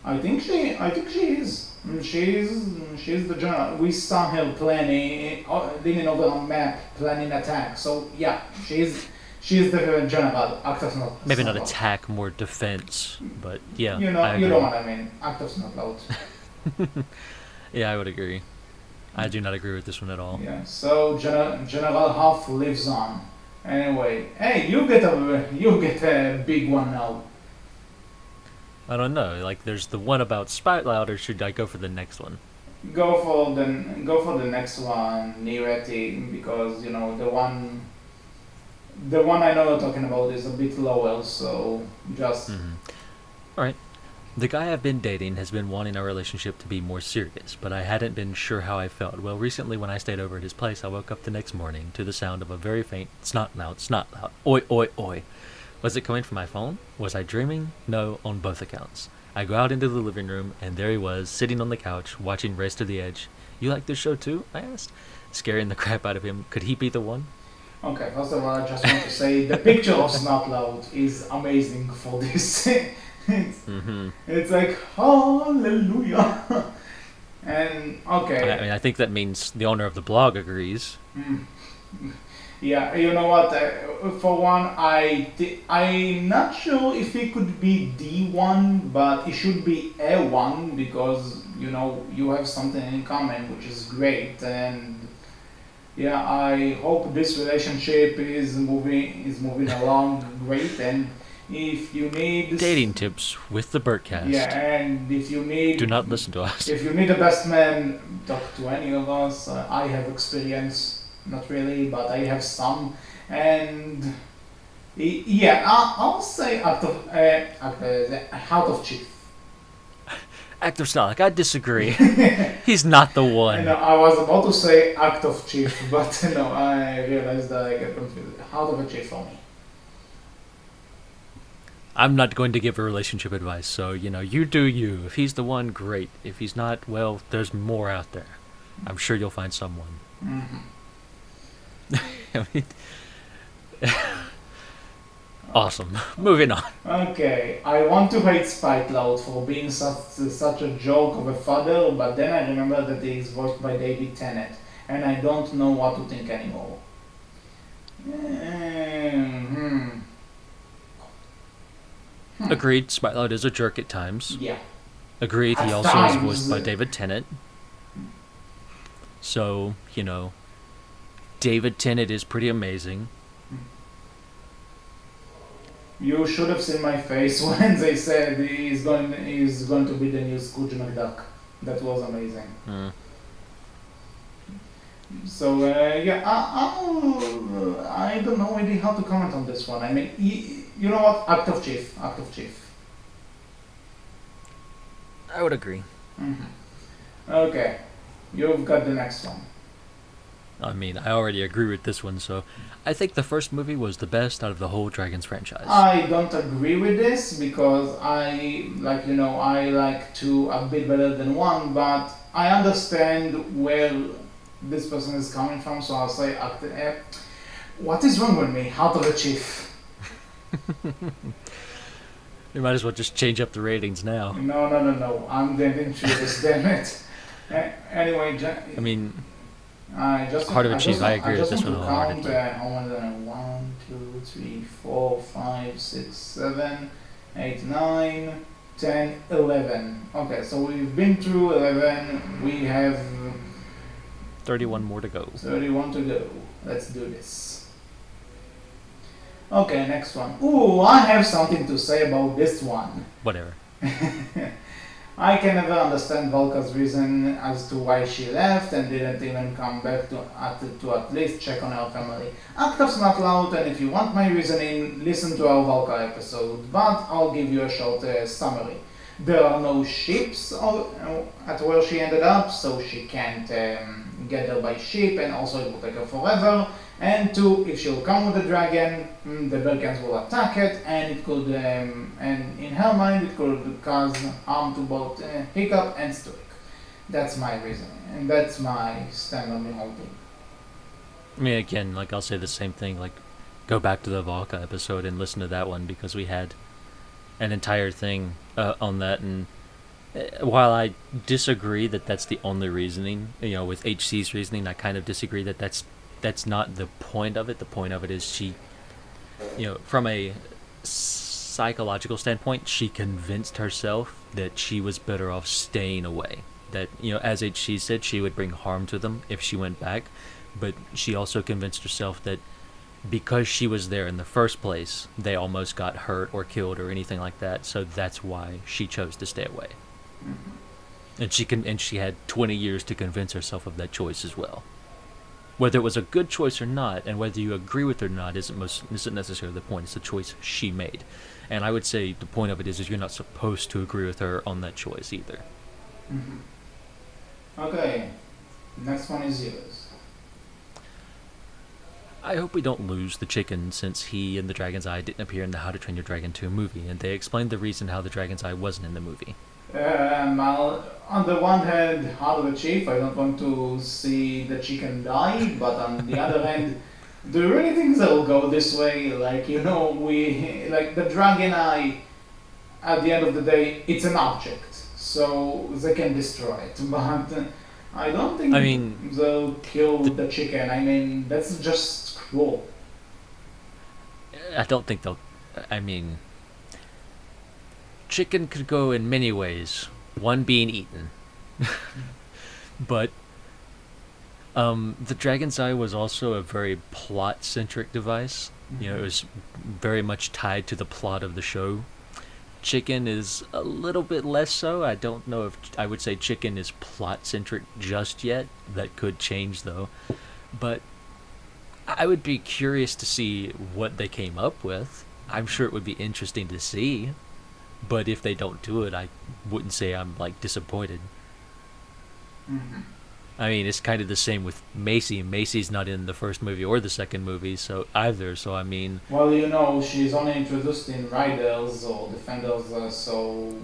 Speaker 1: I think she is. She's the general. We saw her planning, leaning over a map, planning attack. So yeah, she's the general. Actors
Speaker 2: Maybe not
Speaker 1: not
Speaker 2: attack, more defense. But yeah, I
Speaker 1: you know
Speaker 2: agree.
Speaker 1: what I mean. Actors not loud.
Speaker 2: Yeah, I would agree. I do not agree with this one at all.
Speaker 1: Yeah. So General Huff lives on. Anyway, hey, you get a big one now.
Speaker 2: I don't know. Like, there's the one about Spite Loud, or should I go for the next one?
Speaker 1: Go for the next one, Nireti, because the one I know you're talking about is a bit lower. So just
Speaker 2: All right. The guy I've been dating has been wanting our relationship to be more serious, but I hadn't been sure how I felt. Well, recently when I stayed over at his place, I woke up the next morning to the sound of a very faint snot loud, oi, oi, oi. Was it coming from my phone? Was I dreaming? No, on both accounts. I go out into the living room, and there he was, sitting on the couch, watching Race to the Edge. You like this show too? I asked, scaring the crap out of him. Could he be the one?
Speaker 1: okay. First of all, I just want to say the picture of Snot Loud is amazing for this.
Speaker 2: Mm-hmm.
Speaker 1: It's like hallelujah. And okay.
Speaker 2: I mean, I think that means the owner of the blog agrees.
Speaker 1: Mm. Yeah, you know what? For one, I'm not sure if it could be D1, but it should be A1 because you have something in common, which is great. And yeah, I hope this relationship is moving along great. And if you need
Speaker 2: Dating tips with the Berkcast.
Speaker 1: yeah, and if you need
Speaker 2: Do not listen to us.
Speaker 1: if you need a best man, talk to any of us. I have experience, not really, but I have some. And yeah, I'll say out of chief.
Speaker 2: Actor Sonic, I disagree. He's not the
Speaker 1: I
Speaker 2: one.
Speaker 1: know I was about to say act of chief, but no, I realized that I get confused. Out of a chief for me.
Speaker 2: I'm not going to give a relationship advice, so, you do you. If he's the one, great. If he's not, well, there's more out there. I'm sure you'll find someone. I mean, awesome. Moving on.
Speaker 1: Okay, I want to hate Spike Loud for being such a joke of a father, but then I remember that he is voiced by David Tennant, and I don't know what to think anymore. Hmm.
Speaker 2: Agreed, Spotlight is a jerk at times.
Speaker 1: Yeah.
Speaker 2: Agreed, he
Speaker 1: At
Speaker 2: also
Speaker 1: times.
Speaker 2: is voiced by David Tennant. So, David Tennant is pretty amazing.
Speaker 1: You should have seen my face when they said he's going to be the new Scrooge McDuck. That was amazing.
Speaker 2: Mm.
Speaker 1: So yeah, I don't know really how to comment on this one. I mean, you know what? Act of chief.
Speaker 2: I would agree.
Speaker 1: Okay, you've got the next one.
Speaker 2: I mean, I already agree with this one, so I think the first movie was the best out of the whole Dragons franchise.
Speaker 1: I don't agree with this because I like two a bit better than one, but I understand where this person is coming from, so I'll say what is wrong with me? Heart of the Chief.
Speaker 2: You might as well just change up the ratings now.
Speaker 1: No. I'm getting through this, damn it. Anyway,
Speaker 2: I mean,
Speaker 1: just
Speaker 2: Heart of a Chief, I agree with this one
Speaker 1: wholeheartedly.
Speaker 2: wholeheartedly.
Speaker 1: 1, 2, 3, 4, 5, 6, 7, 8, 9, 10, 11. Okay, so we've been through 11. We have
Speaker 2: 31 more to go.
Speaker 1: 31 to go. Let's do this. Okay, next one. Ooh, I have something to say about this one.
Speaker 2: Whatever.
Speaker 1: I can never understand Volka's reason as to why she left and didn't even come back to at least check on her family. Actors not loud, and if you want my reasoning, listen to our Volka episode, but I'll give you a short summary. There are no ships at where she ended up, so she can't get there by ship, and also it will take her forever. And two, if she'll come with the dragon, the Berkcast will attack it, and it could, and in her mind, it could cause harm to both Hiccup and Stuik. That's my reasoning, and that's my stand on the whole thing.
Speaker 2: I mean, again, like, I'll say the same thing, like, go back to the Valka episode and listen to that one, because we had an entire thing on that, and while I disagree that that's the only reasoning, with HC's reasoning, I kind of disagree that that's not the point of it. The point of it is she, from a psychological standpoint, she convinced herself that she was better off staying away. That, as HC said, she would bring harm to them if she went back. But she also convinced herself that because she was there in the first place, they almost got hurt or killed or anything like that. So that's why she chose to stay away.
Speaker 1: Mm-hmm.
Speaker 2: And she had 20 years to convince herself of that choice as well. Whether it was a good choice or not, and whether you agree with it or not, isn't necessarily the point. It's the choice she made. And I would say the point of it is you're not supposed to agree with her on that choice either.
Speaker 1: Mm-hmm. Okay, next one is yours.
Speaker 2: I hope we don't lose the chicken, since he and the Dragon's Eye didn't appear in the How to Train Your Dragon 2 movie, and they explained the reason how the Dragon's Eye wasn't in the movie.
Speaker 1: On the one hand, Heart of a Chief, I don't want to see the chicken die, but on the other hand, do you really think they'll go this way? The Dragon Eye, at the end of the day, it's an object, so they can destroy it, but I don't think they'll kill the chicken. I mean, that's just cruel.
Speaker 2: I don't think they'll... chicken could go in many ways, one being eaten. But the Dragon's Eye was also a very plot-centric device.
Speaker 1: Mm-hmm.
Speaker 2: It was very much tied to the plot of the show. Chicken is a little bit less so. I don't know if I would say chicken is plot-centric just yet. That could change, though. But I would be curious to see what they came up with. I'm sure it would be interesting to see. But if they don't do it, I wouldn't say I'm, disappointed.
Speaker 1: Mm-hmm.
Speaker 2: I mean, it's kind of the same with Macy. Macy's not in the first movie or the second movie, so either. So, I mean...
Speaker 1: Well, she's only introduced in Riders or Defenders, so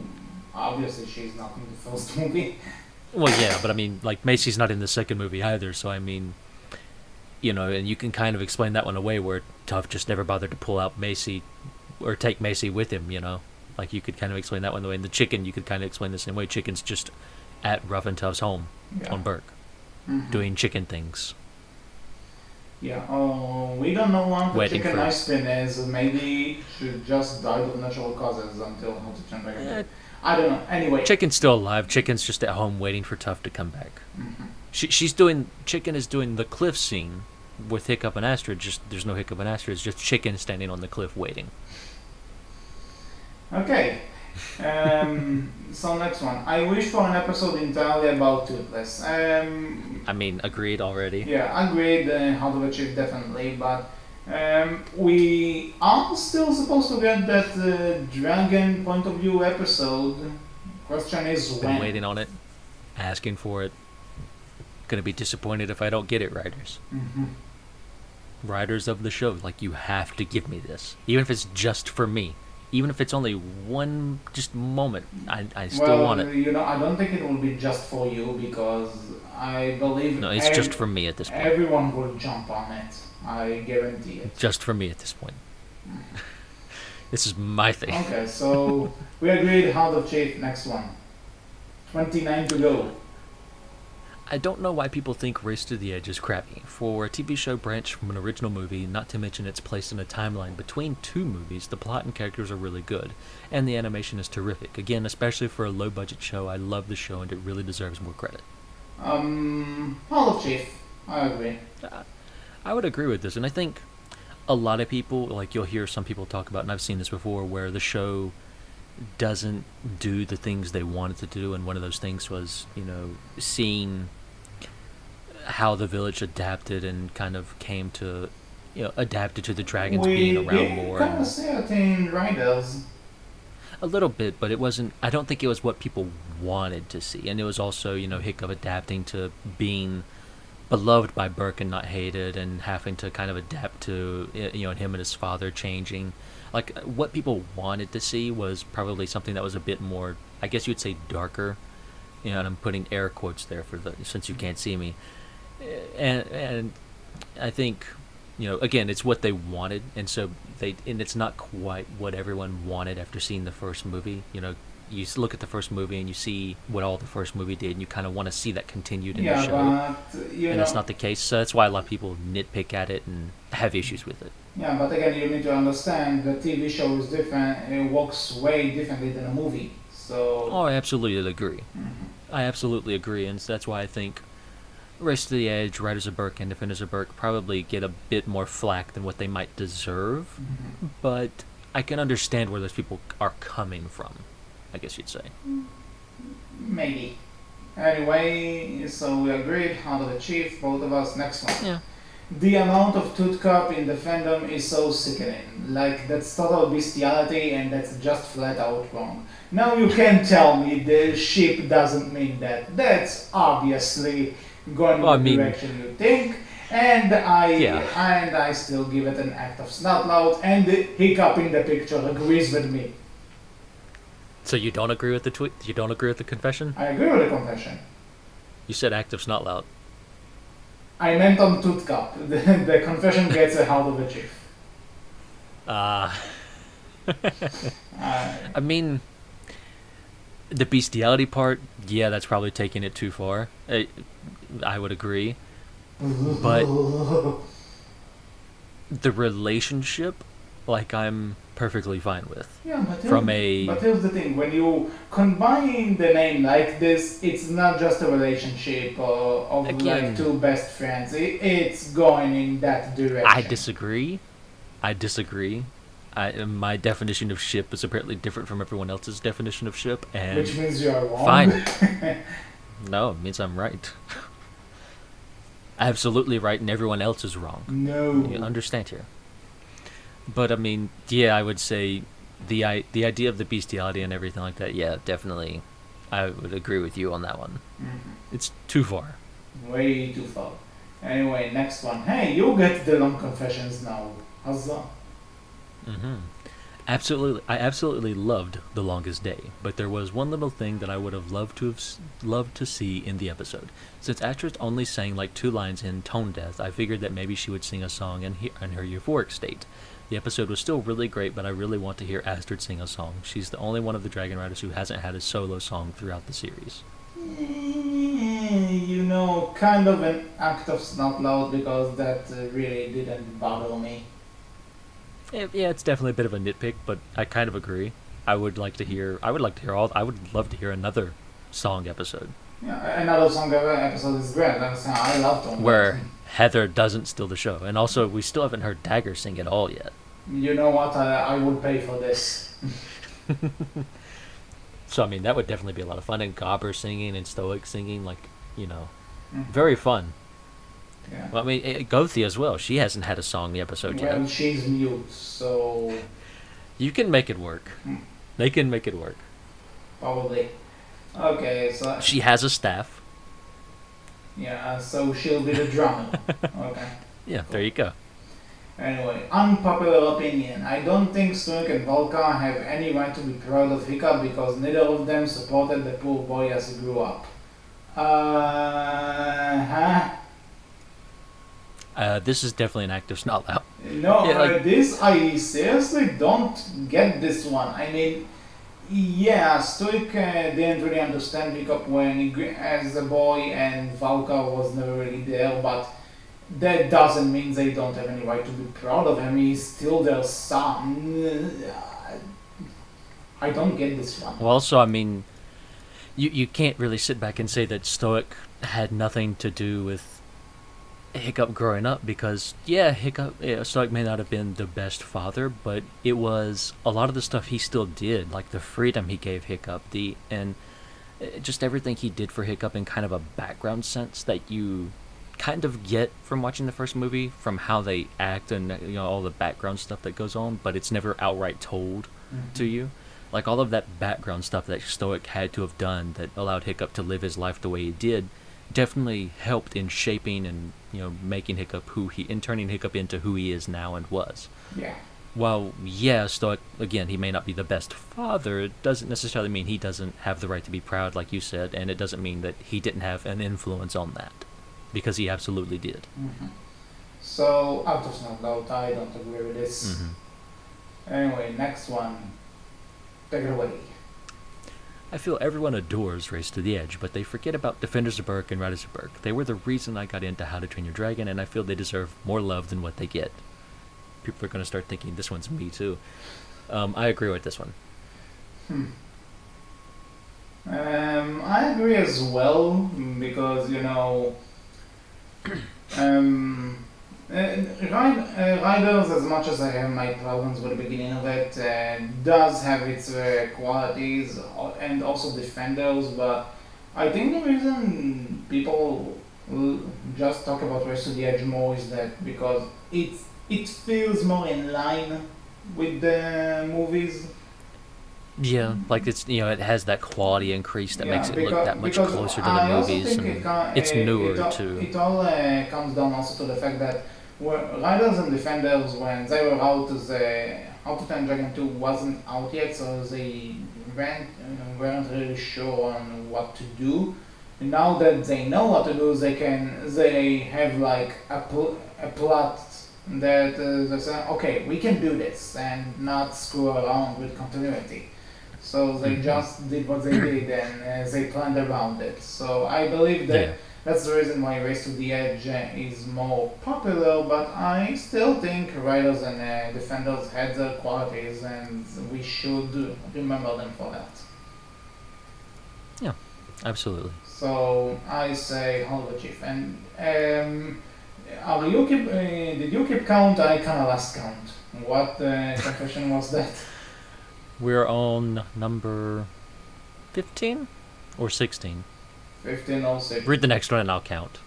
Speaker 1: obviously she's not in the first movie.
Speaker 2: Well, yeah, but I mean, Macy's not in the second movie either, so I mean... and you can kind of explain that one away where Tough just never bothered to pull out Macy or take Macy with him, you could kind of explain that one away. And the chicken, you could kind of explain the same way. Chicken's just at Ruff and Tuff's home on Berk, doing chicken things.
Speaker 1: Yeah, we don't know what the
Speaker 2: Waiting
Speaker 1: chicken
Speaker 2: for-
Speaker 1: ice spin is. Maybe she just died of natural causes until How to Train Your Dragon. I don't know. Anyway.
Speaker 2: Chicken's still alive. Chicken's just at home waiting for Tough to come back.
Speaker 1: Mm-hmm.
Speaker 2: Chicken is doing the cliff scene with Hiccup and Astrid. Just there's no Hiccup and Astrid. It's just Chicken standing on the cliff waiting.
Speaker 1: Okay. So next one. I wish for an episode entirely about Toothless.
Speaker 2: Agreed already.
Speaker 1: Yeah, agreed. How to Achieve definitely, but we are still supposed to get that dragon point of view episode. Question is
Speaker 2: Been
Speaker 1: when.
Speaker 2: waiting on it, asking for it. gonna be disappointed if I don't get it, writers.
Speaker 1: Mm-hmm.
Speaker 2: Writers of the show, like, you have to give me this, even if it's just for me, even if it's only one just moment. I still want it.
Speaker 1: I don't think it will be just for you because I believe
Speaker 2: No, it's just for me at this point.
Speaker 1: everyone will jump on it. I guarantee it.
Speaker 2: Just for me at this point. This is my thing.
Speaker 1: Okay, so we agreed. Heart of Chief. Next one. 29 to go.
Speaker 2: I don't know why people think Race to the Edge is crappy. For a TV show branched from an original movie, not to mention it's placed in a timeline between two movies, the plot and characters are really good, and the animation is terrific. Again, especially for a low-budget show, I love the show and it really deserves more credit.
Speaker 1: Heart of Chief. I agree.
Speaker 2: I would agree with this, and I think a lot of people, like you'll hear some people talk about, and I've seen this before, where the show doesn't do the things they wanted to do, and one of those things was, seeing how the village adapted and kind of came to, adapted to the dragons being around more.
Speaker 1: Kind of certain writers.
Speaker 2: A little bit, but it wasn't. I don't think it was what people wanted to see, and it was also, Hiccup adapting to being beloved by Burke and not hated, and having to kind of adapt to, and him and his father changing. Like, what people wanted to see was probably something that was a bit more, I guess you would say, darker. And I'm putting air quotes there since you can't see me. And I think, again, it's what they wanted, and so and it's not quite what everyone wanted after seeing the first movie. You look at the first movie and you see what all the first movie did, and you kind of want to see that continued in the show. And that's not the case, so that's why a lot of people nitpick at it and have issues with it.
Speaker 1: Yeah, but again, you need to understand the TV show is different. It works way differently than a movie. So.
Speaker 2: Oh, I absolutely agree.
Speaker 1: Mm-hmm.
Speaker 2: I absolutely agree, and that's why I think Race to the Edge, Writers of Berk, and Defenders of Berk probably get a bit more flack than what they might deserve.
Speaker 1: Mm-hmm.
Speaker 2: But I can understand where those people are coming from, I guess you'd say.
Speaker 1: Maybe. Anyway, so we agreed. Heart of the Chief, both of us. Next one.
Speaker 2: Yeah.
Speaker 1: The amount of tooth cup in the fandom is so sickening. Like, that's total bestiality, and that's just flat out wrong. Now you can't tell me the ship doesn't mean that. That's obviously going in the direction you think. And I still give it an act of snot loud, and the Hiccup in the picture agrees with me.
Speaker 2: So you don't agree with the tweet? You don't agree with the confession?
Speaker 1: I agree with the confession.
Speaker 2: You said act of snot loud.
Speaker 1: I meant on tooth cup. The confession gets a Heart of the Chief.
Speaker 2: I mean, the bestiality part, yeah, that's probably taking it too far. I would agree. But the relationship, like, I'm perfectly fine with.
Speaker 1: Yeah, but here's the thing. When you combine the name like this, it's not just a relationship of like two best friends. It's going in that direction.
Speaker 2: I disagree. My definition of ship is apparently different from everyone else's definition of ship, and
Speaker 1: which means you are wrong.
Speaker 2: Fine. No, it means I'm right. Absolutely right, and everyone else is wrong.
Speaker 1: No.
Speaker 2: You understand here. But I mean, yeah, I would say the idea of the bestiality and everything like that, yeah, definitely, I would agree with you on that one.
Speaker 1: Mm-hmm.
Speaker 2: It's too far.
Speaker 1: Way too far. Anyway, next one. Hey, you get the long confessions now. Huzzah.
Speaker 2: Mm-hmm. I absolutely loved The Longest Day, but there was one little thing that I would have loved to see in the episode. Since Astrid only sang like 2 lines in tone deaf, I figured that maybe she would sing a song in her euphoric state. The episode was still really great, but I really want to hear Astrid sing a song. She's the only one of the Dragon Riders who hasn't had a solo song throughout the series.
Speaker 1: Kind of an act of snot loud, because that really didn't bother me.
Speaker 2: Yeah, it's definitely a bit of a nitpick, but I kind of agree. I would love to hear another song episode.
Speaker 1: Yeah, another song episode is great. I love Tom.
Speaker 2: Where Heather doesn't steal the show, and also we still haven't heard Dagger sing at all yet.
Speaker 1: You know what? I would pay for this.
Speaker 2: So I mean, that would definitely be a lot of fun, and Gobber singing and Stoic singing, very fun.
Speaker 1: Yeah.
Speaker 2: Well, I mean, Gothia as well. She hasn't had a song in the episode yet.
Speaker 1: Well, she's mute, so...
Speaker 2: You can make it work. They can make it work.
Speaker 1: Probably. Okay, so...
Speaker 2: She has a staff.
Speaker 1: Yeah, so she'll be the drummer. Okay.
Speaker 2: Yeah, there
Speaker 1: Cool.
Speaker 2: you go.
Speaker 1: Anyway, unpopular opinion. I don't think Stoic and Volka have any right to be proud of Hiccup because neither of them supported the poor boy as he grew up. Huh?
Speaker 2: This is definitely an active snot out.
Speaker 1: No,
Speaker 2: Yeah, like
Speaker 1: this I seriously don't get this one. I mean, yeah, Stoic didn't really understand Hiccup when as a boy, and Valka was never really there. But that doesn't mean they don't have any right to be proud of him. He's still their son. I don't get this one.
Speaker 2: well, also, I mean, you can't really sit back and say that Stoic had nothing to do with Hiccup growing up because Stoic may not have been the best father, but it was a lot of the stuff he still did, like the freedom he gave Hiccup, and just everything he did for Hiccup in kind of a background sense that you kind of get from watching the first movie, from how they act and all the background stuff that goes on, but it's never outright told to
Speaker 1: Mhm.
Speaker 2: you. Like all of that background stuff that Stoic had to have done that allowed Hiccup to live his life the way he did definitely helped in shaping and making Hiccup turning Hiccup into who he is now and was.
Speaker 1: Yeah.
Speaker 2: While yeah, Stoic again, he may not be the best father, it doesn't necessarily mean he doesn't have the right to be proud, like you said, and it doesn't mean that he didn't have an influence on that, because he absolutely did.
Speaker 1: Mhm. So, out of no doubt, I don't agree with this. Anyway, next one. Take it away.
Speaker 2: I feel everyone adores Race to the Edge, but they forget about Defenders of Berk and Riders of Berk. They were the reason I got into How to Train Your Dragon, and I feel they deserve more love than what they get. People are going to start thinking this one's me too. I agree with this one.
Speaker 1: Hmm. I agree as well because um, Riders, as much as I have my problems with the beginning of it, does have its qualities and also Defenders, but I think the reason people just talk about Race to the Edge more is that because it feels more in line with the movies.
Speaker 2: Yeah, like it has that quality increase that
Speaker 1: Yeah,
Speaker 2: makes it look that much
Speaker 1: because
Speaker 2: closer to the
Speaker 1: I also
Speaker 2: movies,
Speaker 1: think
Speaker 2: and it's newer too.
Speaker 1: it all comes down also to the fact that Riders and Defenders, when they were out, the How to Train Dragon 2 wasn't out yet, so they weren't really sure on what to do. And now that they know what to do, they have like a plot that they say, okay, we can do this and not screw around with continuity. So they just did what they did and they planned around it. So I believe that
Speaker 2: Yeah.
Speaker 1: that's the reason why Race to the Edge is more popular, but I still think Riders and Defenders had their qualities and we should remember them for that.
Speaker 2: Yeah, absolutely.
Speaker 1: So I say Hollywood Chief. And did you keep count? I kind of lost count. What confession was that?
Speaker 2: We're on number 15 or 16.
Speaker 1: 15 or 16.
Speaker 2: Read the next one and I'll count.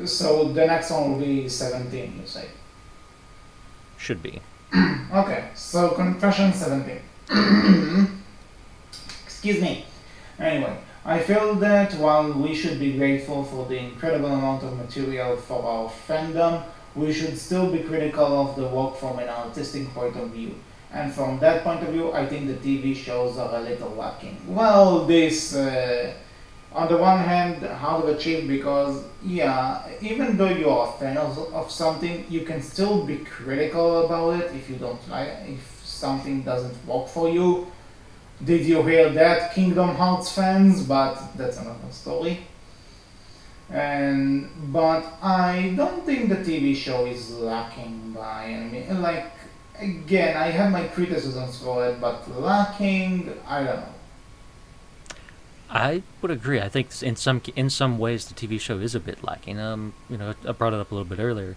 Speaker 1: So the next one will be 17, you say.
Speaker 2: Should be.
Speaker 1: Okay, so confession 17. Excuse me. Anyway, I feel that while we should be grateful for the incredible amount of material for our fandom, we should still be critical of the work from an artistic point of view. And from that point of view, I think the TV shows are a little lacking. Well, on the one hand, hard to achieve because, yeah, even though you are a fan of something, you can still be critical about it if something doesn't work for you. Did you hear that, Kingdom Hearts fans? But that's another story. But I don't think the TV show is lacking by any means. Like, again, I have my criticisms for it, but lacking, I don't know.
Speaker 2: I would agree. I think in some ways the TV show is a bit lacking. I brought it up a little bit earlier.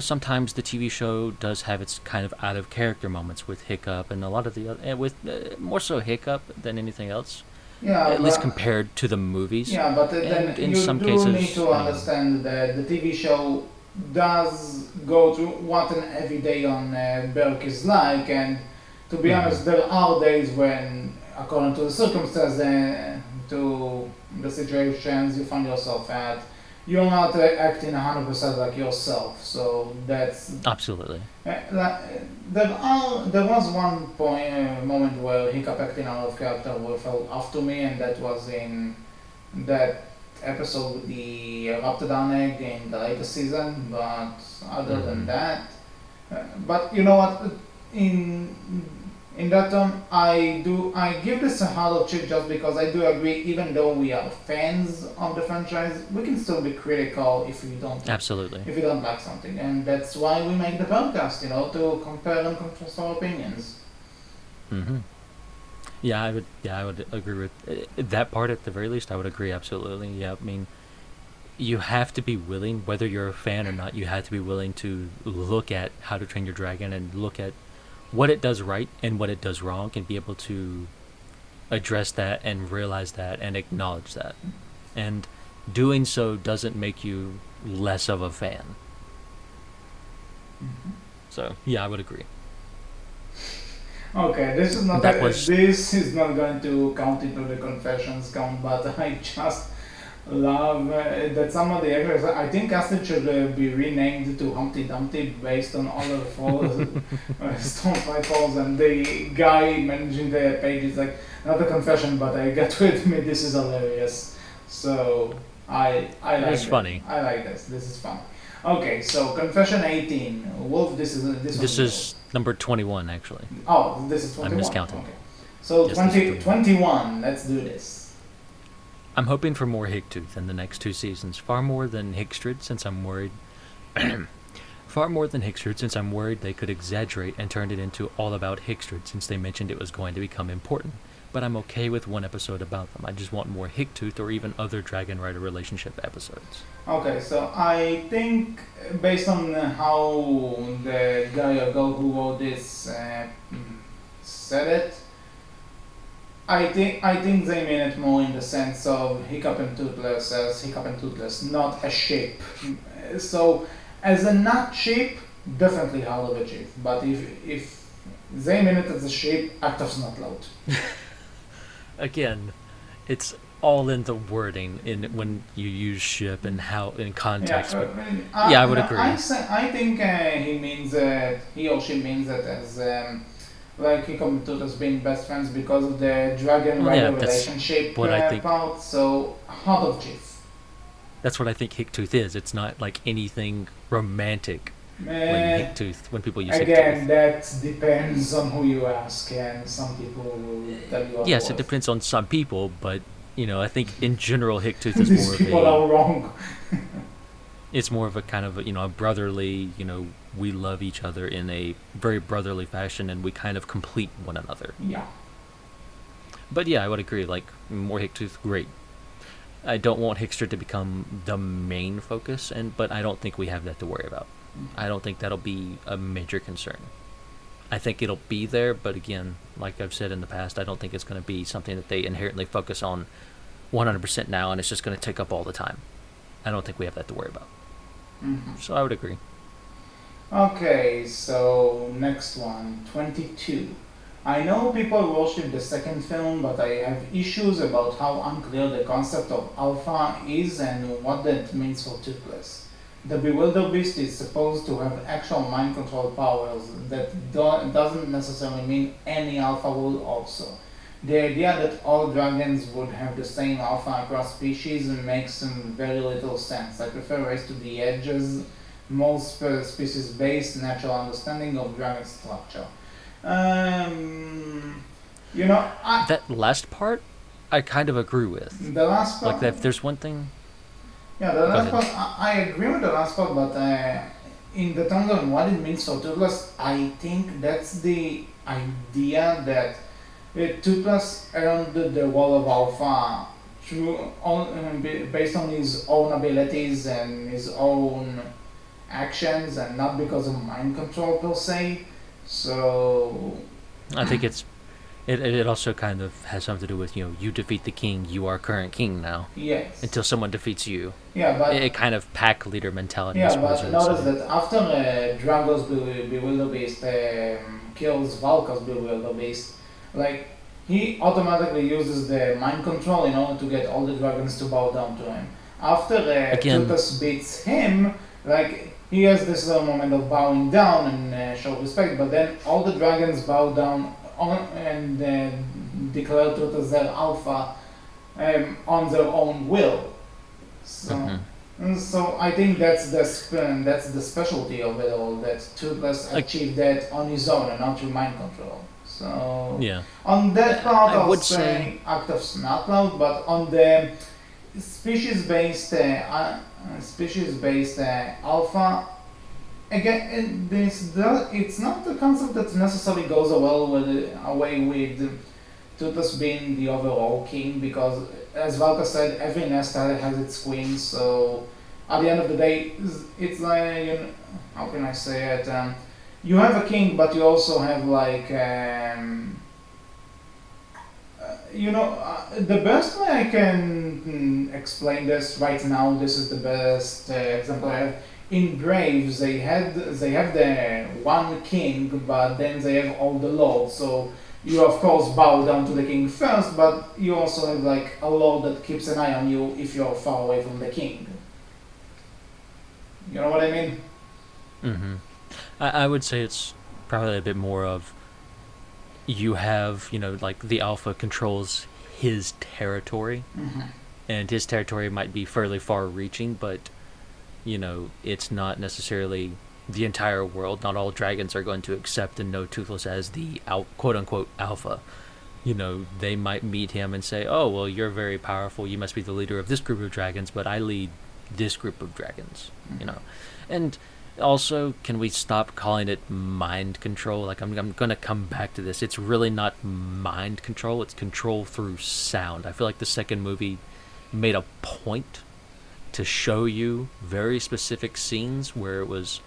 Speaker 2: Sometimes the TV show does have its kind of out of character moments with Hiccup and a lot of the other, with more so Hiccup than anything else.
Speaker 1: Yeah,
Speaker 2: At least compared to the movies.
Speaker 1: Yeah, but
Speaker 2: And
Speaker 1: then
Speaker 2: in
Speaker 1: you
Speaker 2: some
Speaker 1: do
Speaker 2: cases,
Speaker 1: need to understand that the TV show does go through what an everyday on Berk is like, and to be honest, there are days when, according to the circumstances, to the situations you find yourself at. You're not acting 100% like yourself, so that's
Speaker 2: Absolutely.
Speaker 1: there was one point moment where he kept acting out of character where felt off to me, and that was in that episode with the Raptidon egg in the latest season. But other than
Speaker 2: Hmm.
Speaker 1: that, but you know what? In in that term, I give this a hard chip just because I do agree. Even though we are fans of the franchise, we can still be critical
Speaker 2: Absolutely.
Speaker 1: if you don't like something, and that's why we make the podcast. To compare and contrast our opinions.
Speaker 2: Hmm. Yeah, I would. Yeah, I would agree with that part at the very least. I would agree absolutely. Yeah, I mean, you have to be willing, whether you're a fan or not. You have to be willing to look at How to Train Your Dragon and look at what it does right and what it does wrong, and be able to address that and realize that and acknowledge that. And doing so doesn't make you less of a fan. So yeah, I would agree.
Speaker 1: Okay,
Speaker 2: That was
Speaker 1: this is not going to count into the confessions count, but I just love that some of the actors. I think Castle should be renamed to Humpty Dumpty based on all of the falls, Stone Fight Falls, and the guy managing the page is like not a confession, but I got to admit this is hilarious. So I
Speaker 2: it
Speaker 1: like
Speaker 2: was
Speaker 1: it.
Speaker 2: funny.
Speaker 1: I like this. This is fun. Okay, so confession 18. Wolf, this
Speaker 2: This
Speaker 1: one.
Speaker 2: is number 21 actually.
Speaker 1: Oh, this is
Speaker 2: I'm
Speaker 1: 21.
Speaker 2: miscounting.
Speaker 1: Okay. So
Speaker 2: Yes, this is
Speaker 1: 21. Let's do this.
Speaker 2: I'm hoping for more Hicktooth in the next two seasons, far more than Hickstrid, since I'm worried. Far more than Hickstrid, since I'm worried they could exaggerate and turn it into all about Hickstrid, since they mentioned it was going to become important. But I'm okay with one episode about them. I just want more Hicktooth or even other Dragon Rider relationship episodes.
Speaker 1: Okay, so I think based on how the guy or girl who wrote this said it, I think they mean it more in the sense of Hiccup and Toothless as Hiccup and Toothless, not a shape. So as a not shape, definitely Hell of a Chief. But if they mean it as a shape, Actor's not loud.
Speaker 2: Again, it's all in the wording in when you use ship and how in context. But yeah, I would agree.
Speaker 1: I think he means he or she means it as like he commented as being best friends because of the dragon
Speaker 2: Well, yeah,
Speaker 1: rider
Speaker 2: that's
Speaker 1: relationship
Speaker 2: what I think.
Speaker 1: part. So Heart of Chief.
Speaker 2: That's what I think Hicktooth is. It's not like anything romantic when Hicktooth, when people use
Speaker 1: Again,
Speaker 2: Hicktooth.
Speaker 1: that depends on who you ask, and some people will tell you otherwise.
Speaker 2: Yes, it depends on some people, but I think in general Hicktooth is
Speaker 1: These
Speaker 2: more
Speaker 1: people
Speaker 2: of
Speaker 1: are wrong.
Speaker 2: it's more of a kind of a brotherly, we love each other in a very brotherly fashion, and we kind of complete one another.
Speaker 1: Yeah.
Speaker 2: But yeah, I would agree. Like more Hicktooth, great. I don't want Hickster to become the main focus, but I don't think we have that to worry about. I don't think that'll be a major concern. I think it'll be there, but again, like I've said in the past, I don't think it's going to be something that they inherently focus on 100% now, and it's just going to take up all the time. I don't think we have that to worry about.
Speaker 1: Mhm.
Speaker 2: So I would agree.
Speaker 1: Okay, so next one, 22. I know people worship the second film, but I have issues about how unclear the concept of Alpha is and what that means for Toothless. The Bewilder Beast is supposed to have actual mind control powers. That doesn't necessarily mean any Alpha will also. The idea that all dragons would have the same Alpha across species makes very little sense. I prefer Race to the Edge's most species-based natural understanding of dragon structure. Um,
Speaker 2: That last part, I kind of agree with.
Speaker 1: the last
Speaker 2: Like
Speaker 1: part,
Speaker 2: that, if there's one thing.
Speaker 1: yeah, the
Speaker 2: Go
Speaker 1: last
Speaker 2: ahead.
Speaker 1: part, I agree with the last part, but in the terms of what it means for Toothless, I think that's the idea that Toothless earned the role of Alpha based on his own abilities and his own actions, and not because of mind control per se. So
Speaker 2: I think it also kind of has something to do with you defeat the king, you are current king now.
Speaker 1: yes,
Speaker 2: Until someone defeats you,
Speaker 1: yeah, but
Speaker 2: it kind of pack leader mentality. I
Speaker 1: yeah,
Speaker 2: suppose
Speaker 1: but
Speaker 2: you would
Speaker 1: notice
Speaker 2: say.
Speaker 1: that after Drago's Bewilder Beast kills Valka's Bewilder Beast, like he automatically uses the mind control in order to get all the dragons to bow down to him. After
Speaker 2: Again,
Speaker 1: Tutas beats him, like he has this little moment of bowing down and show respect, but then all the dragons bow down and declare Tutas their alpha on their own will. So.
Speaker 2: mhm.
Speaker 1: So I think that's the specialty of it all. That Toothless
Speaker 2: Like,
Speaker 1: achieved that on his own and not through mind control. So
Speaker 2: yeah.
Speaker 1: on that part,
Speaker 2: I
Speaker 1: I'll
Speaker 2: would
Speaker 1: say Act of Snotlout, but on the species-based alpha, again, it's not the concept that necessarily goes away with Tutus being the overall king, because as Valka said, every nest has its queen. So at the end of the day, it's like how can I say it? You have a king, but you also have like the best way I can explain this right now. This is the best example I have. In Braves, they have the one king, but then they have all the lords. So you of course bow down to the king first, but you also have like a lord that keeps an eye on you if you're far away from the king. You know what I mean?
Speaker 2: Hmm. I would say it's probably a bit more of you have, like the alpha controls his territory, and his territory might be fairly far reaching, but, it's not necessarily the entire world. Not all dragons are going to accept and know Toothless as the quote-unquote alpha. They might meet him and say, oh, well, you're very powerful, you must be the leader of this group of dragons, but I lead this group of dragons, And also, can we stop calling it mind control? Like, I'm going to come back to this. It's really not mind control, it's control through sound. I feel like the second movie made a point to show you very specific scenes where it was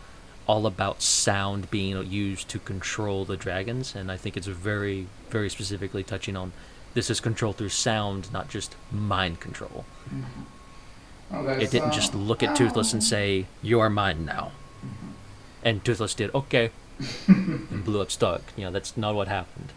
Speaker 2: all about sound being used to control the dragons, and I think it's very, very specifically touching on this is control through sound, not just mind control.
Speaker 1: Okay,
Speaker 2: It didn't just look at Toothless and say, you are mine now. And Toothless did, okay, and blew up Stark. That's not what happened,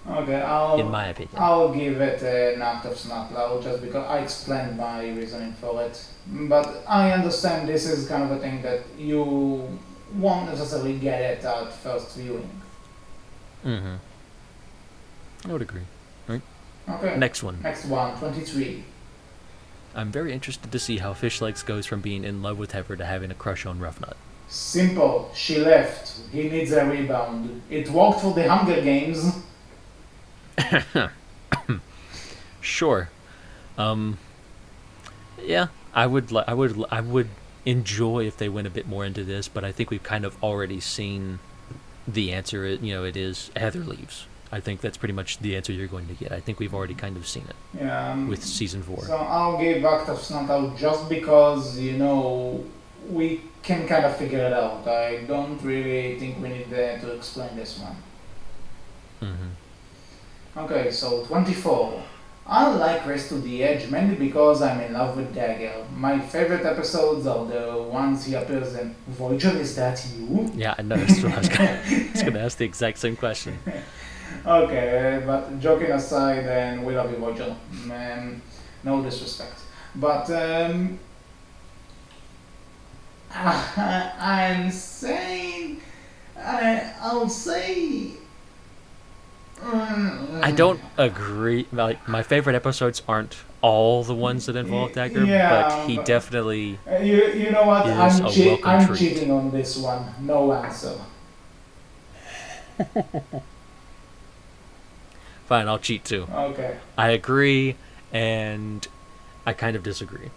Speaker 1: Okay,
Speaker 2: in my opinion.
Speaker 1: I'll give it an Act of Snotlout just because I explained my reasoning for it. But I understand this is kind of a thing that you won't necessarily get it at first viewing.
Speaker 2: Mm-hmm. I would agree.
Speaker 1: Okay.
Speaker 2: Next one.
Speaker 1: Next one, 23.
Speaker 2: I'm very interested to see how Fishlegs goes from being in love with Heifer to having a crush on Roughnut.
Speaker 1: Simple. She left. He needs a rebound. It worked for the Hunger Games.
Speaker 2: Sure. Yeah, I would enjoy if they went a bit more into this, but I think we've kind of already seen the answer. It is Heather leaves. I think that's pretty much the answer you're going to get. I think we've already kind of seen it with season 4.
Speaker 1: So I'll give Act of Snotlout just because, we can kind of figure it out. I don't really think we need to explain this one.
Speaker 2: Mm-hmm.
Speaker 1: Okay, so 24. I like Race to the Edge mainly because I'm in love with Dagger. My favorite episodes are the ones he appears in. Voyager, is that you?
Speaker 2: Yeah, I know. That's what I was going to ask the exact same question.
Speaker 1: Okay, but joking aside, and we love you, Voyager. No disrespect. But I'm saying, I'll say.
Speaker 2: I don't agree. Like, my favorite episodes aren't all the ones that involve Dagger, but he definitely.
Speaker 1: You know what?
Speaker 2: is a welcome
Speaker 1: I'm
Speaker 2: treat.
Speaker 1: cheating on this one. No answer.
Speaker 2: Fine, I'll cheat too.
Speaker 1: Okay.
Speaker 2: I agree, and I kind of disagree.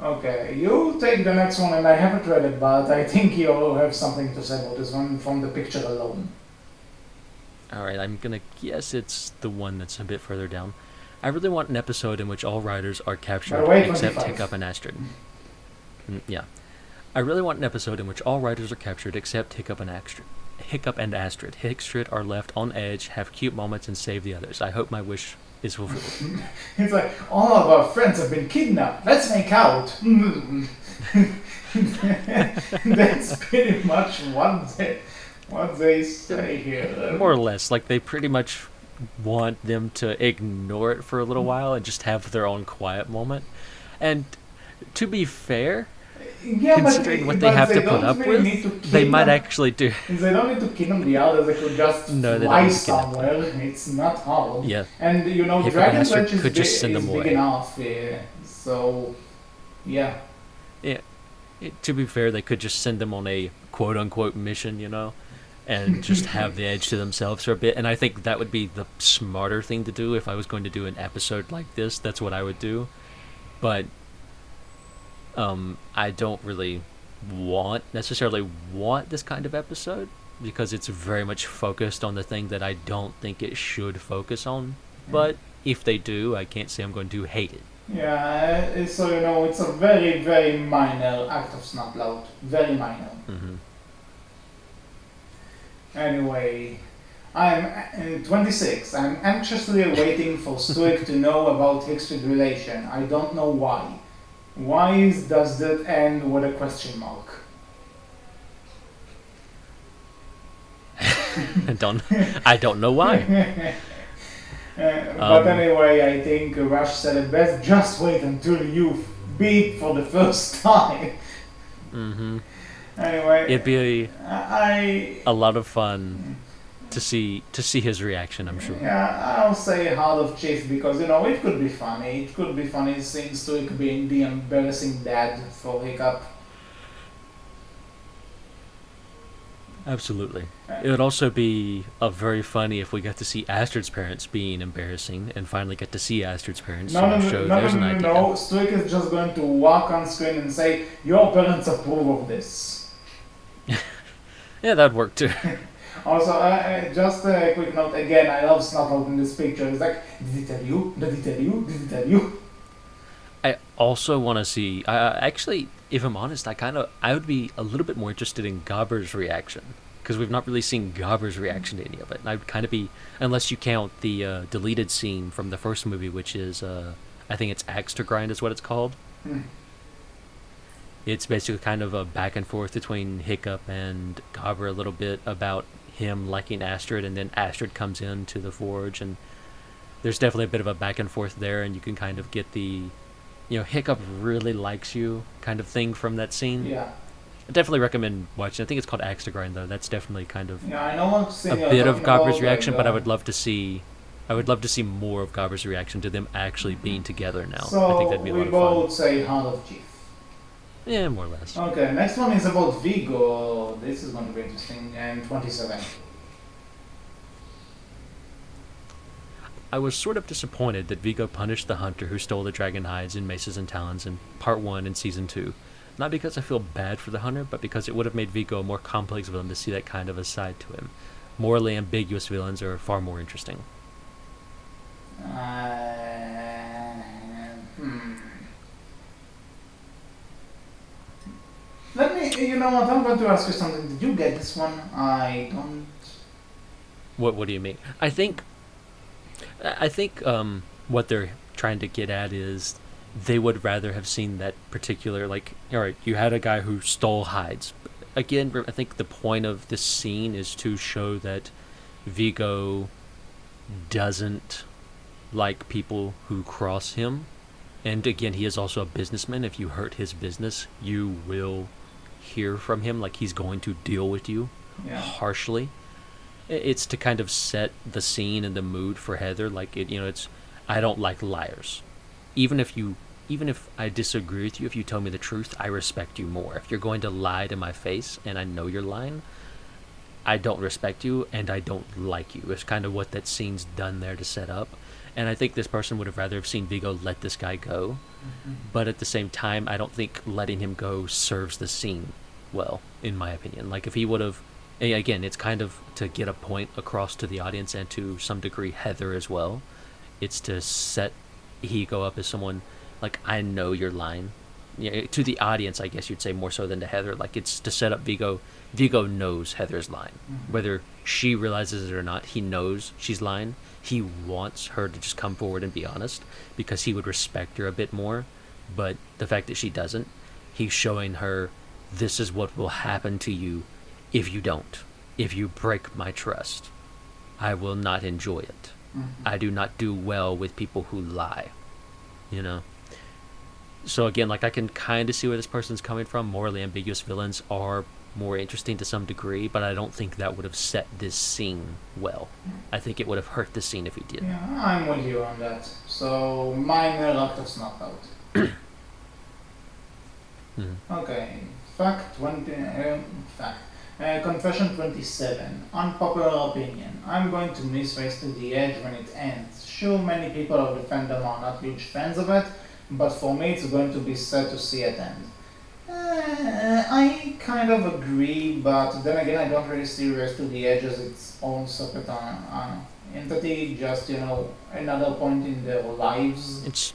Speaker 1: Okay, you take the next one, and I haven't read it, but I think you'll have something to say about this one from the picture alone.
Speaker 2: Alright, I'm gonna guess it's the one that's a bit further down. I really want an episode in which all riders are captured except
Speaker 1: 25.
Speaker 2: Hiccup and Astrid. Yeah. I really want an episode in which all riders are captured except Hiccup and Astrid. Hicstrid are left on edge, have cute moments, and save the others. I hope my wish is fulfilled.
Speaker 1: It's like, all of our friends have been kidnapped. Let's make out. That's pretty much what they say here.
Speaker 2: More or less, like they pretty much want them to ignore it for a little while and just have their own quiet moment. And to be fair,
Speaker 1: Yeah,
Speaker 2: considering what they
Speaker 1: but
Speaker 2: have
Speaker 1: they
Speaker 2: to put
Speaker 1: don't
Speaker 2: up
Speaker 1: really need
Speaker 2: with,
Speaker 1: to
Speaker 2: they
Speaker 1: kill
Speaker 2: might
Speaker 1: them.
Speaker 2: actually do.
Speaker 1: They don't need to kidnap the others, they could just
Speaker 2: No, they don't
Speaker 1: fly
Speaker 2: need to kidnap them.
Speaker 1: somewhere. It's not hard.
Speaker 2: Yeah.
Speaker 1: And you know,
Speaker 2: Hiccup
Speaker 1: Dragon
Speaker 2: and Astrid
Speaker 1: Wedge is,
Speaker 2: could just send
Speaker 1: is
Speaker 2: them
Speaker 1: big
Speaker 2: away.
Speaker 1: enough, so yeah.
Speaker 2: Yeah. To be fair, they could just send them on a quote unquote mission, and just have the edge to themselves for a bit. And I think that would be the smarter thing to do if I was going to do an episode like this. That's what I would do. But I don't really necessarily want this kind of episode because it's very much focused on the thing that I don't think it should focus on. But if they do, I can't say I'm going to hate it.
Speaker 1: Yeah, so you know, it's a very, very minor act of Snotlout. Very minor.
Speaker 2: Mm-hmm.
Speaker 1: Anyway, I'm 26. I'm anxiously waiting for Stoic to know about Hick's relation. I don't know why. Why does that end with a question mark?
Speaker 2: I don't know why.
Speaker 1: But anyway, I think Rush said it best. Just wait until you beat for the first time.
Speaker 2: Mm-hmm.
Speaker 1: Anyway,
Speaker 2: It'd be
Speaker 1: I
Speaker 2: a lot of fun to see his reaction, I'm sure.
Speaker 1: yeah, I'll say Heart of Chief because you know it could be funny. It could be funny seeing Stoic being the embarrassing dad for Hiccup.
Speaker 2: Absolutely. It would also be very funny if we got to see Astrid's parents being embarrassing and finally get to see Astrid's parents.
Speaker 1: No,
Speaker 2: So
Speaker 1: no,
Speaker 2: I'm
Speaker 1: no,
Speaker 2: sure
Speaker 1: no,
Speaker 2: there's
Speaker 1: no,
Speaker 2: an
Speaker 1: no,
Speaker 2: idea.
Speaker 1: no. Stoic is just going to walk on screen and say, "Your parents approve of this."
Speaker 2: Yeah, that'd work too.
Speaker 1: Also, just a quick note again. I love Snotlout in this picture. It's like, did he tell you? Did he tell you? Did he tell you?
Speaker 2: I also want to see. Actually, if I'm honest, I would be a little bit more interested in Gobber's reaction because we've not really seen Gobber's reaction to any of it. And I'd kind of be, unless you count the deleted scene from the first movie, which is I think it's Axe to Grind is what it's called. It's basically kind of a back and forth between Hiccup and Gobber a little bit about him liking Astrid, and then Astrid comes into the forge, and there's definitely a bit of a back and forth there, and you can kind of get the, Hiccup really likes you kind of thing from that scene.
Speaker 1: Yeah.
Speaker 2: I definitely recommend watching. I think it's called Axe to Grind though. That's definitely kind of
Speaker 1: Yeah, I know what scene
Speaker 2: a bit of Gobber's reaction, but I would love to see more of Gobber's reaction to them actually being together now.
Speaker 1: So
Speaker 2: I think that'd be a lot
Speaker 1: we
Speaker 2: of fun.
Speaker 1: both say Heart of Chief.
Speaker 2: Yeah, more or less.
Speaker 1: Okay, next one is about Vigo. This is going to be interesting. And 27.
Speaker 2: I was sort of disappointed that Vigo punished the hunter who stole the dragon hides in Maces and Talons in Part 1 and Season 2. Not because I feel bad for the hunter, but because it would have made Vigo a more complex villain to see that kind of a side to him. Morally ambiguous villains are far more interesting.
Speaker 1: Let me, you know what, I'm going to ask you something. Did you get this one? I don't.
Speaker 2: What do you mean? I think what they're trying to get at is they would rather have seen that particular, like, all right, you had a guy who stole hides. Again, I think the point of this scene is to show that Vigo doesn't like people who cross him. And again, he is also a businessman. If you hurt his business, you will hear from him, like he's going to deal with you harshly. It's to kind of set the scene and the mood for Heather. Like it's I don't like liars. Even if I disagree with you, if you tell me the truth, I respect you more. If you're going to lie to my face and I know you're lying, I don't respect you and I don't like you. It's kind of what that scene's done there to set up. And I think this person would have rather have seen Vigo let this guy go. Mm-hmm. But at the same time, I don't think letting him go serves the scene well, in my opinion. Like if he would have, again, it's kind of to get a point across to the audience and to some degree Heather as well. It's to set Vigo up as someone, like, I know you're lying. Yeah, to the audience, I guess you'd say more so than to Heather. Like it's to set up Vigo. Vigo knows Heather's lying. Mm-hmm. Whether she realizes it or not, he knows she's lying. He wants her to just come forward and be honest because he would respect her a bit more. But the fact that she doesn't, he's showing her, this is what will happen to you if you don't. If you break my trust, I will not enjoy it. I do not do well with people who lie, you know? So again, like I can kind of see where this person's coming from. Morally ambiguous villains are more interesting to some degree, but I don't think that would have set this scene well. I think it would have hurt the scene if he did.
Speaker 1: Yeah, I'm with you on that. So minor Lactose Knockout. Okay, fact 20. Fact. Confession 27. Unpopular opinion. I'm going to miss Race to the Edge when it ends. Sure, many people of the fandom are not huge fans of it, but for me it's going to be sad to see it end. I kind of agree, but then again I don't really see Race to the Edge as its own separate entity, just, another point in their lives.
Speaker 2: It's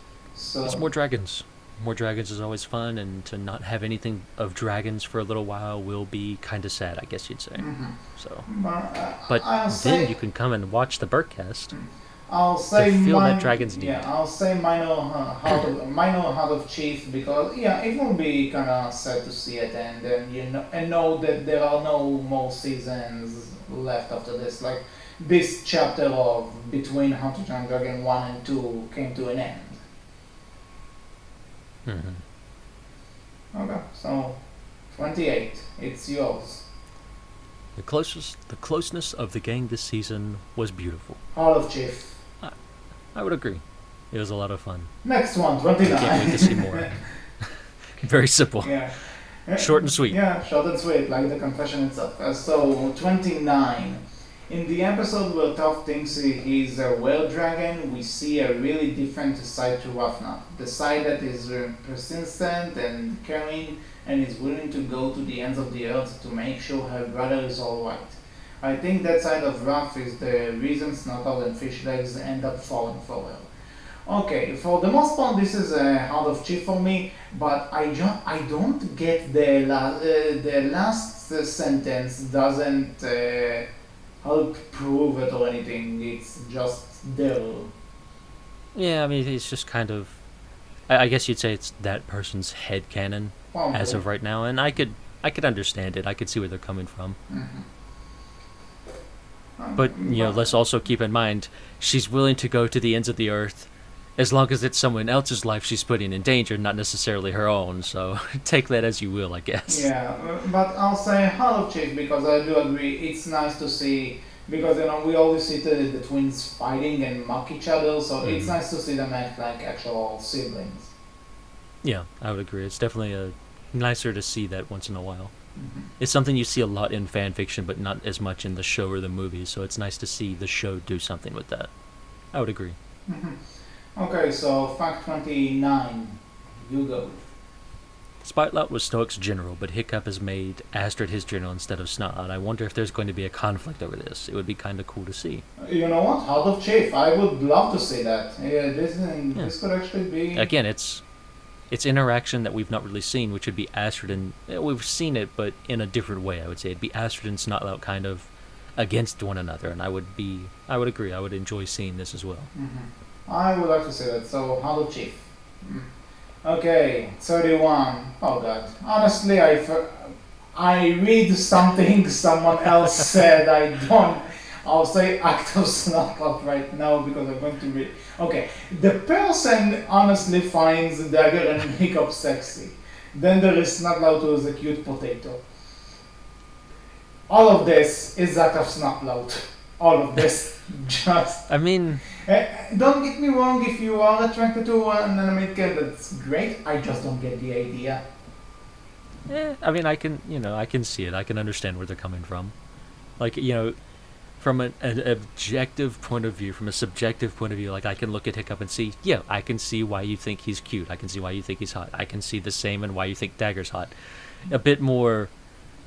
Speaker 2: more dragons. More dragons is always fun, and to not have anything of dragons for a little while will be kind of sad, I guess you'd say. So, but then you can come and watch the Berkcast.
Speaker 1: I'll say
Speaker 2: to feel that dragon's deep.
Speaker 1: Yeah, I'll say minor Heart of Chief, because it will be kind of sad to see it end, and know that there are no more seasons left after this. Like this chapter of between How to Train Dragon 1 and 2 came to an end. Okay, so 28. It's yours.
Speaker 2: The closeness of the gang this season was beautiful.
Speaker 1: Heart of Chief.
Speaker 2: I would agree. It was a lot of fun.
Speaker 1: Next one, 29.
Speaker 2: I can't wait to see more. Very simple.
Speaker 1: Yeah.
Speaker 2: Short and sweet.
Speaker 1: Yeah, short and sweet, like the confession itself. So, 29. In the episode where Toph thinks he's a world dragon, we see a really different side to Rafna. The side that is persistent and caring and is willing to go to the ends of the earth to make sure her brother is alright. I think that side of Raph is the reason Snout and Fishlegs end up falling for her. Okay, for the most part this is a Heart of Chief for me, but I don't get the last sentence doesn't help prove it or anything. It's just there.
Speaker 2: Yeah, I mean, it's just kind of... I guess you'd say it's that person's headcanon as of right now, and I could understand it. I could see where they're coming from. But, let's also keep in mind, she's willing to go to the ends of the earth as long as it's someone else's life she's putting in danger, not necessarily her own. So take that as you will, I guess.
Speaker 1: Yeah, but I'll say Heart of Chief, because I do agree it's nice to see, because we always see the twins fighting and mock each other, so it's nice to see them act like actual siblings.
Speaker 2: Yeah, I would agree. It's definitely nicer to see that once in a while. It's something you see a lot in fan fiction, but not as much in the show or the movies, so it's nice to see the show do something with that. I would agree.
Speaker 1: Okay, so fact 29. You go.
Speaker 2: Spitelout was Stoic's general, but Hiccup has made Astrid his general instead of Snotlout. I wonder if there's going to be a conflict over this. It would be kind of cool to see.
Speaker 1: You know what? Heart of Chief. I would love to see that. This could actually be...
Speaker 2: Again, it's interaction that we've not really seen, which would be Astrid and... We've seen it, but in a different way, I would say. It'd be Astrid and Snotlout kind of against one another, and I would agree. I would enjoy seeing this as well.
Speaker 1: I would like to say that. So, Heart of Chief. Okay, 31. Oh god. Honestly, I read something someone else said. I'll say Actos Knockout right now because I'm going to read. Okay, the person honestly finds Dagger and Hiccup sexy. Then there is Snotlout, who is a cute potato. All of this is Actos Knockout. All of this. Just...
Speaker 2: I mean...
Speaker 1: don't get me wrong, if you are attracted to an animated cat, that's great. I just don't get the idea.
Speaker 2: I mean, I can see it. I can understand where they're coming from. Like, from an objective point of view, from a subjective point of view, like I can look at Hiccup and see, I can see why you think he's cute. I can see why you think he's hot. I can see the same and why you think Dagger's hot. A bit more,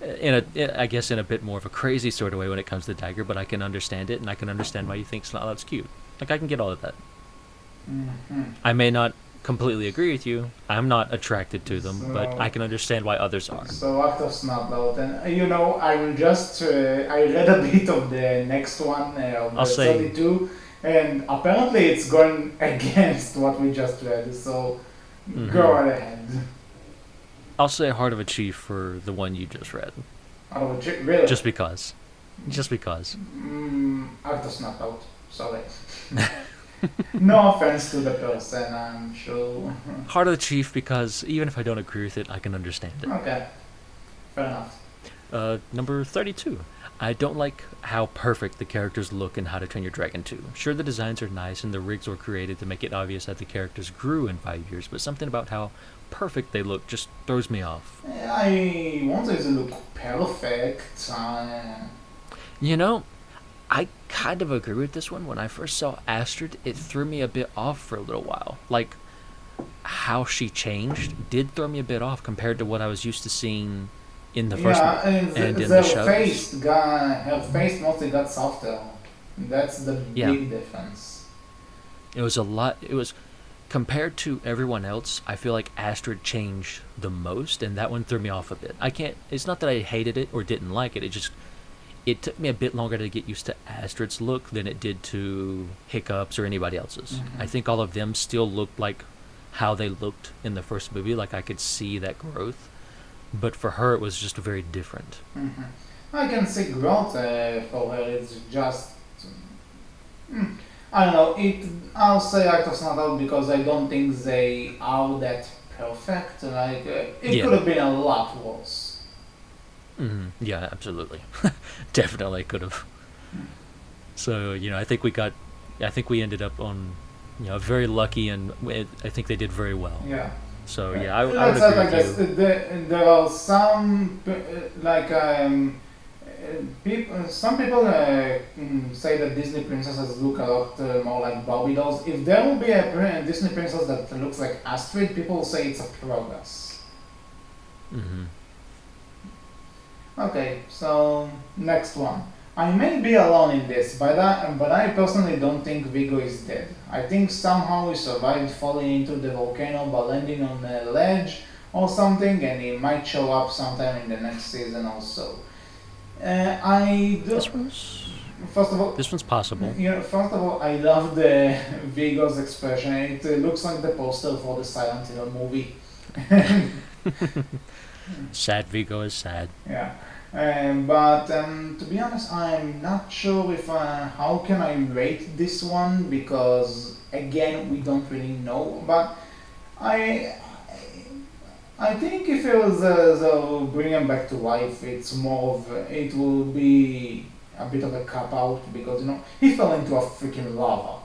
Speaker 2: in a bit more of a crazy sort of way when it comes to Dagger, but I can understand it, and I can understand why you think Snotlout's cute. Like, I can get all of that. I may not completely agree with you. I'm not attracted to them, but I can understand why others are.
Speaker 1: So after Snotlout, and I'm just I read a bit of the next one of the 32, and apparently it's going against what we just read. So go right ahead.
Speaker 2: I'll say Heart of a Chief for the one you just read.
Speaker 1: Heart of a Chief, really?
Speaker 2: Just because.
Speaker 1: After Snotlout. Sorry. No offense to the person, I'm sure.
Speaker 2: Heart of the Chief, because even if I don't agree with it, I can understand it.
Speaker 1: Okay, fair enough.
Speaker 2: Number 32. I don't like how perfect the characters look in How to Train Your Dragon 2. Sure, the designs are nice and the rigs were created to make it obvious that the characters grew in 5 years, but something about how perfect they look just throws me off.
Speaker 1: I want it to look perfect.
Speaker 2: You know, I kind of agree with this one. When I first saw Astrid, it threw me a bit off for a little while. Like, how she changed did throw me a bit off compared to what I was used to seeing in the first
Speaker 1: Yeah,
Speaker 2: movie
Speaker 1: and
Speaker 2: and in
Speaker 1: the
Speaker 2: the shows.
Speaker 1: her face mostly got softer. That's the
Speaker 2: Yeah.
Speaker 1: big difference.
Speaker 2: It was a lot. It was compared to everyone else. I feel like Astrid changed the most, and that one threw me off a bit. I can't. It's not that I hated it or didn't like it. It took me a bit longer to get used to Astrid's look than it did to Hiccup's or anybody else's.
Speaker 1: Mhm.
Speaker 2: I think all of them still looked like how they looked in the first movie. Like I could see that growth, but for her it was just very different.
Speaker 1: Mhm. I can see growth for her. It's just I don't know. I'll say actors not out because I don't think they are that perfect. Like it
Speaker 2: Yeah.
Speaker 1: could have been a lot worse.
Speaker 2: Yeah, absolutely, definitely could have. So I think we ended up on, very lucky, and I think they did very well.
Speaker 1: Yeah.
Speaker 2: So yeah, I would
Speaker 1: Let's say
Speaker 2: agree
Speaker 1: like
Speaker 2: with
Speaker 1: this.
Speaker 2: you.
Speaker 1: There are some people. Some people say that Disney princesses look a lot more like Barbie dolls. If there will be a Disney princess that looks like Astrid, people will say it's a progress.
Speaker 2: hmm
Speaker 1: Okay, so next one. I may be alone in this, but I personally don't think Vigo is dead. I think somehow he survived falling into the volcano by landing on a ledge or something, and he might show up sometime in the next season also. I do.
Speaker 2: This one's
Speaker 1: First of all,
Speaker 2: this one's possible.
Speaker 1: I love the Vigo's expression. It looks like the poster for the Silent Hill movie.
Speaker 2: Sad Vigo is sad.
Speaker 1: Yeah. But to be honest, I'm not sure if how can I rate this one because again we don't really know. But I I think if it was they'll bring him back to life, it's more of it will be a bit of a cop out because he fell into a freaking lava.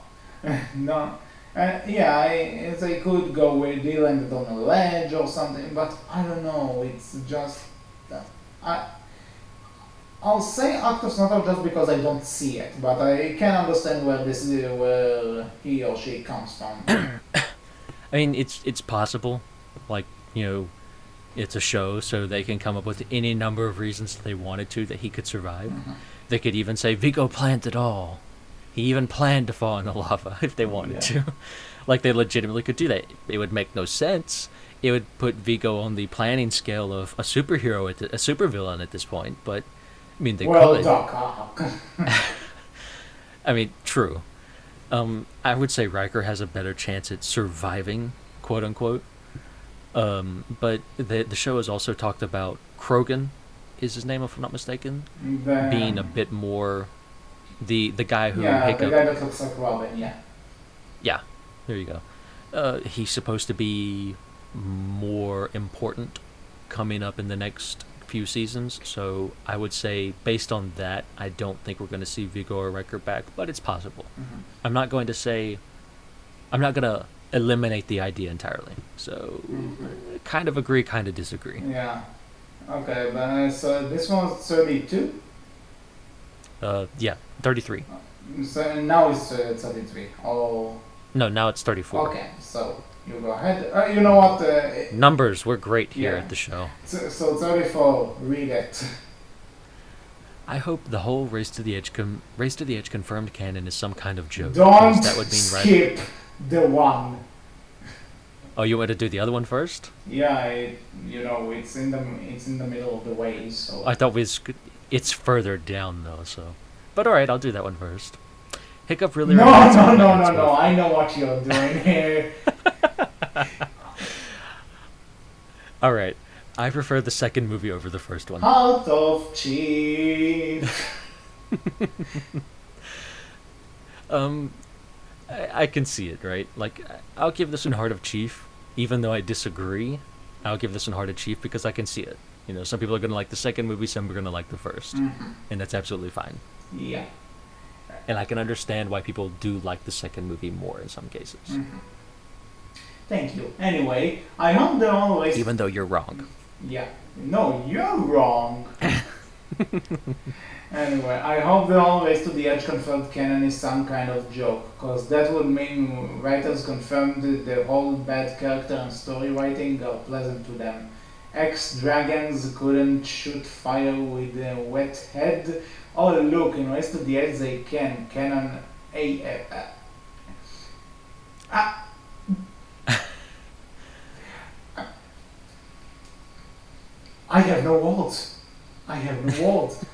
Speaker 1: No. They could go with he landed on a ledge or something, but I don't know. It's just I I'll say actors not out just because I don't see it, but I can understand where he or she comes from.
Speaker 2: I mean, it's possible. Like, it's a show, so they can come up with any number of reasons they wanted to that he could survive.
Speaker 1: Mhm.
Speaker 2: They could even say Vigo planned it all. He even planned to fall in the lava if they wanted
Speaker 1: Yeah.
Speaker 2: to. Like, they legitimately could do that. It would make no sense. It would put Vigo on the planning scale of a superhero, a supervillain at this point. But I mean, they
Speaker 1: Well,
Speaker 2: could.
Speaker 1: Doc Ock.
Speaker 2: I mean, true. I would say Riker has a better chance at surviving, quote unquote. But the show has also talked about Krogan, is his name if I'm not mistaken, being a bit more the guy who
Speaker 1: Yeah, the
Speaker 2: Hiccup.
Speaker 1: guy that looks like Robin. Yeah.
Speaker 2: Yeah, there you go. He's supposed to be more important coming up in the next few seasons, so I would say based on that, I don't think we're going to see Vigo or Riker back, but it's possible.
Speaker 1: Mhm.
Speaker 2: I'm not going to eliminate the idea entirely. So, kind of agree, kind of disagree.
Speaker 1: Yeah. Okay, but so this one's 32.
Speaker 2: Yeah, 33.
Speaker 1: So now it's 33. Oh.
Speaker 2: No, now it's 34.
Speaker 1: Okay, so you go ahead. You know what?
Speaker 2: Numbers, we're great here
Speaker 1: Yeah.
Speaker 2: at the show.
Speaker 1: So 34. Read it.
Speaker 2: I hope the whole Race to the Edge confirmed canon is some kind of joke.
Speaker 1: Don't
Speaker 2: 'cause that would mean
Speaker 1: skip the one.
Speaker 2: Oh, you want to do the other one first?
Speaker 1: Yeah, it's in the middle of the way. So
Speaker 2: I thought it's further down though. So, but all right, I'll do that one first. Hiccup really.
Speaker 1: no,
Speaker 2: reminds me
Speaker 1: no,
Speaker 2: of
Speaker 1: no,
Speaker 2: Knight's
Speaker 1: no, no.
Speaker 2: Wolf.
Speaker 1: I know what you're doing here.
Speaker 2: All right, I prefer the second movie over the first one.
Speaker 1: Out of cheap.
Speaker 2: Um, I can see it, right? Like, I'll give this one Heart of Chief, even though I disagree. I'll give this one Heart of Chief because I can see it. You know, some people are going to like the second movie, some are going to like the first. And that's absolutely fine.
Speaker 1: Yeah.
Speaker 2: And I can understand why people do like the second movie more in some cases.
Speaker 1: Thank you. Anyway, I hope there are always...
Speaker 2: Even though you're wrong.
Speaker 1: Yeah. No, you're wrong. Anyway, I hope the always to the edge confirmed canon is some kind of joke, because that would mean writers confirmed the whole bad character and story writing are pleasant to them. Ex-dragons couldn't shoot fire with a wet head. Oh look, in Race to the Edge they can. Canon I have no words. I have no words.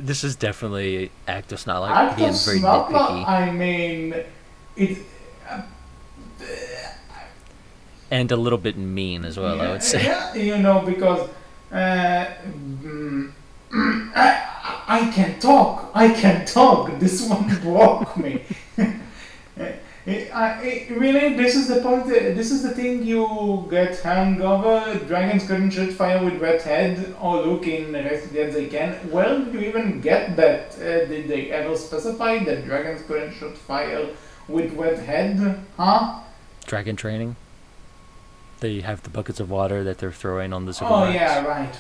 Speaker 2: This is definitely Actus not like being
Speaker 1: Actus
Speaker 2: very
Speaker 1: Snapla,
Speaker 2: nitpicky.
Speaker 1: I mean, it...
Speaker 2: And a little bit mean as well, I would say.
Speaker 1: Yeah, you know, because I can talk. I can talk. This one broke me. Really, this is the point. This is the thing you get hung over. Dragons couldn't shoot fire with wet head. Oh, look, in the rest of the they can. Where did you even get that? Did they ever specify that dragons couldn't shoot fire with wet head? Huh?
Speaker 2: Dragon training. They have the buckets of water that they're throwing on the
Speaker 1: Oh
Speaker 2: supermarkets.
Speaker 1: yeah, right.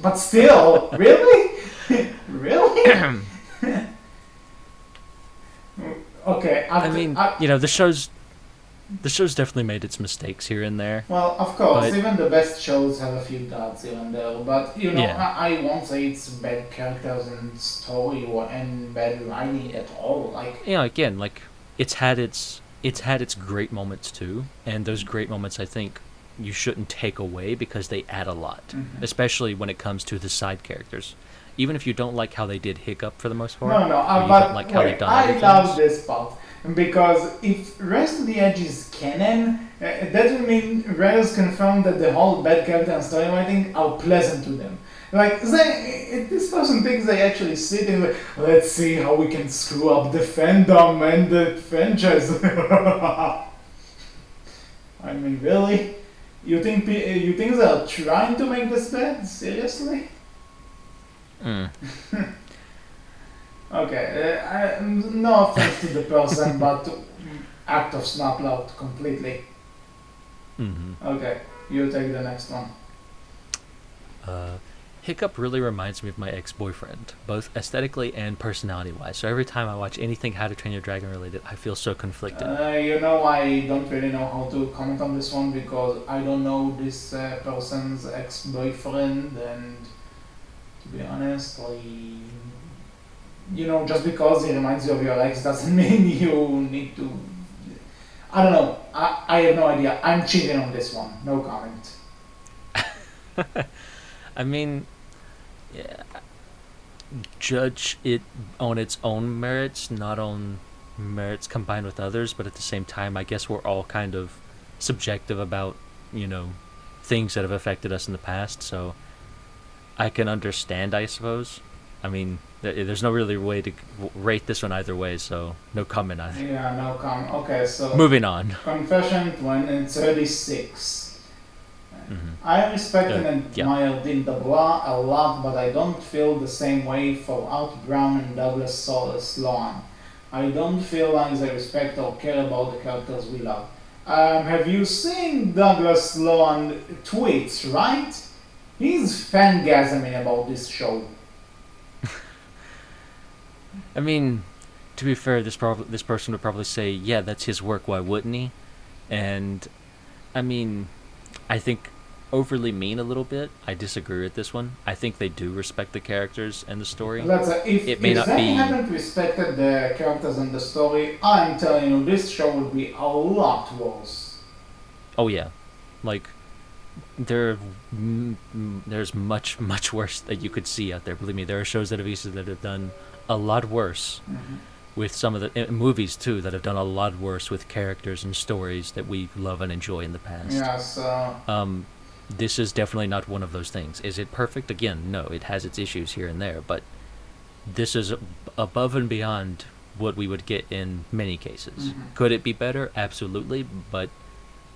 Speaker 1: But still, really? Really? Okay.
Speaker 2: I mean, you know, the show's definitely made its mistakes here and there.
Speaker 1: Well, of course,
Speaker 2: but
Speaker 1: even the best shows have a few doubts here and there, but you know,
Speaker 2: Yeah.
Speaker 1: I won't say it's bad characters and story and bad writing at all. Like,
Speaker 2: you know, again, like it's had its great moments too, and those great moments I think you shouldn't take away because they add a lot, especially when it comes to the side characters. Even if you don't like how they did Hiccup for the most part,
Speaker 1: no,
Speaker 2: or you
Speaker 1: but
Speaker 2: don't like how they've
Speaker 1: wait,
Speaker 2: done
Speaker 1: I
Speaker 2: other
Speaker 1: love
Speaker 2: things.
Speaker 1: this part because if Rest of the Edge is canon, that would mean writers confirm that the whole bad character and story writing are pleasant to them. Like, this person thinks they actually sit and like, let's see how we can screw up the fandom and the franchise. I mean, really? You think they are trying to make this bad? Seriously? Okay, no offense to the person, but act of Snaplout completely. Okay, you take the next one.
Speaker 2: Hiccup really reminds me of my ex-boyfriend, both aesthetically and personality-wise. So every time I watch anything How to Train Your Dragon related, I feel so conflicted.
Speaker 1: You know, I don't really know how to comment on this one because I don't know this person's ex-boyfriend, and to be honest, you know, just because he reminds you of your ex doesn't mean you need to... I don't know. I have no idea. I'm cheating on this one. No comment.
Speaker 2: I mean, yeah, judge it on its own merits, not on merits combined with others, but at the same time, I guess we're all kind of subjective about, you know, things that have affected us in the past, so I can understand, I suppose. I mean, there's no really way to rate this one either way, so no comment either.
Speaker 1: Yeah, no comment. Okay, so...
Speaker 2: Moving on.
Speaker 1: Confession 36. I respect and admire Dean DeBlois a lot, but I don't feel the same way for Art Brown and Douglas Sloan. I don't feel like they respect or care about the characters we love. Have you seen Douglas Sloan tweets, right? He's fangasming about this show.
Speaker 2: I mean, to be fair, this person would probably say, yeah, that's his work, why wouldn't he? And, I mean, I think overly mean a little bit. I disagree with this one. I think they do respect the characters and the story.
Speaker 1: If they hadn't respected the characters and the story, I'm telling you, this show would be a lot worse.
Speaker 2: Oh yeah, like there's much worse that you could see out there. Believe me, there are shows that have done a lot worse with some of the movies too that have done a lot worse with characters and stories that we love and enjoy in the past.
Speaker 1: Yes.
Speaker 2: This is definitely not one of those things. Is it perfect? Again, no. It has its issues here and there, but this is above and beyond what we would get in many cases.
Speaker 1: Mm-hmm.
Speaker 2: Could it be better? Absolutely, but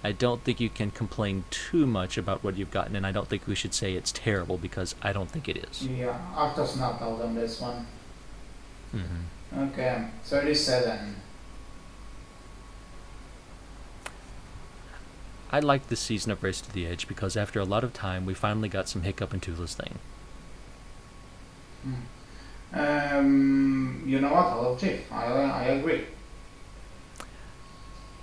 Speaker 2: I don't think you can complain too much about what you've gotten, and I don't think we should say it's terrible because I don't think it is.
Speaker 1: Yeah, actors not out on this one.
Speaker 2: Mm-hmm.
Speaker 1: Okay, 37.
Speaker 2: I like this season of Race to the Edge because after a lot of time, we finally got some Hiccup and Toothless thing.
Speaker 1: You know what? Hello, Chief. I agree.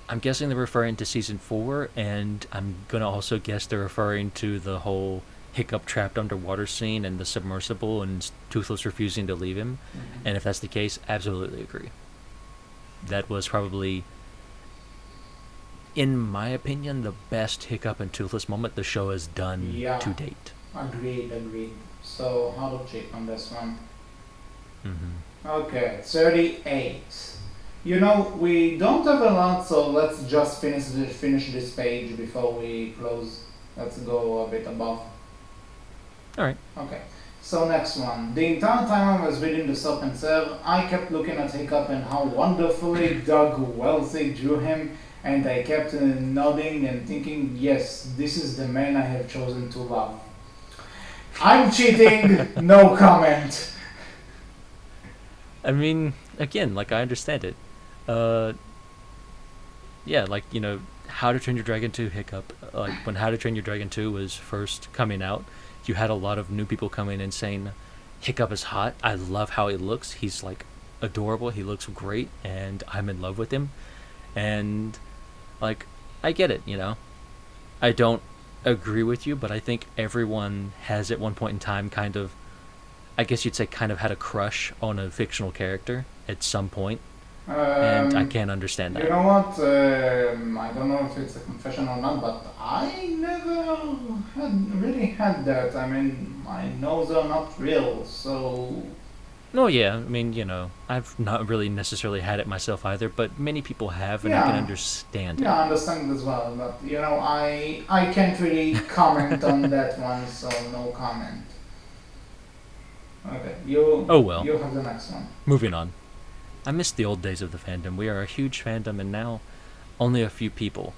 Speaker 2: I'm guessing they're referring to season 4, and I'm gonna also guess they're referring to the whole Hiccup trapped underwater scene and the submersible and Toothless refusing to leave him.
Speaker 1: Mm-hmm.
Speaker 2: And if that's the case, absolutely agree. That was probably, in my opinion, the best Hiccup and Toothless moment the show has done
Speaker 1: Yeah.
Speaker 2: to date.
Speaker 1: Agreed. So, hello, Chief on this one.
Speaker 2: Mm-hmm.
Speaker 1: Okay, 38. You know, we don't have a lot, so let's just finish this page before we close. Let's go a bit above.
Speaker 2: Alright.
Speaker 1: Okay, so next one. The entire time I was reading The Serpent's Heir, I kept looking at Hiccup and how wonderfully Doug Wellesley drew him, and I kept nodding and thinking, yes, this is the man I have chosen to love. I'm cheating, no comment.
Speaker 2: I mean, again, like, I understand it. Yeah, like, you know, How to Train Your Dragon 2 Hiccup. Like, when How to Train Your Dragon 2 was first coming out, you had a lot of new people coming in saying, Hiccup is hot, I love how he looks, he's, like, adorable, he looks great, and I'm in love with him. And, like, I get it, you know? I don't agree with you, but I think everyone has at one point in time kind of, I guess you'd say, kind of had a crush on a fictional character at some point, and I can't understand that.
Speaker 1: You know what? I don't know if it's a confession or not, but I never really had that. I mean, my nose are not real, so.
Speaker 2: No, yeah, I mean, you know, I've not really necessarily had it myself either, but many people have, and I can
Speaker 1: Yeah.
Speaker 2: understand it.
Speaker 1: Yeah, I understand as well, but you know, I can't really comment on that one, so no comment. Okay,
Speaker 2: Oh well.
Speaker 1: you have the next one.
Speaker 2: Moving on. I miss the old days of the fandom. We are a huge fandom, and now only a few people.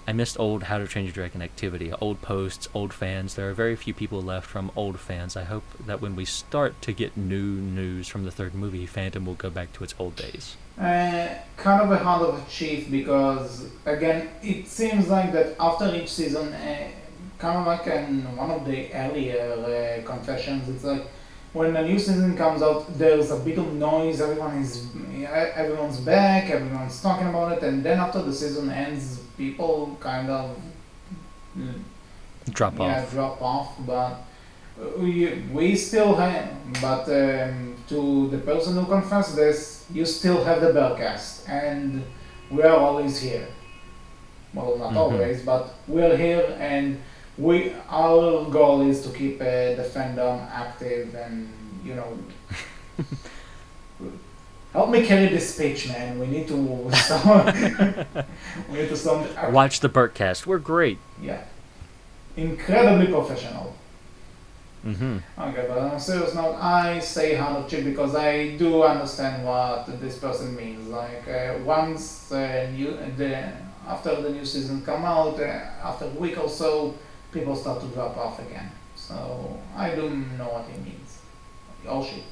Speaker 2: I missed old How to Train Your Dragon activity, old posts, old fans. There are very few people left from old fans. I hope that when we start to get new news from the third movie, fandom will go back to its old days.
Speaker 1: Kind of a hard of achieve because again, it seems like that after each season, kind of like in one of the earlier confessions, it's like when a new season comes out, there's a bit of noise. Everyone's back, everyone's talking about it, and then after the season ends, people kind of
Speaker 2: Drop off.
Speaker 1: drop off. But we still have. But to the person who confessed this, you still have the Berkcast, and we are always here. Well, not
Speaker 2: Mhm.
Speaker 1: always, but we're here, and our goal is to keep the fandom active, and you know, help me carry this speech, man. We need to start. We need to start.
Speaker 2: Watch the Berkcast. We're great.
Speaker 1: Yeah, incredibly professional.
Speaker 2: Mm-hmm.
Speaker 1: Okay, but on a serious note, I say Hanukkah because I do understand what this person means. Like once after the new season come out, after a week or so, people start to drop off again. So I do know what he means. Oh shit.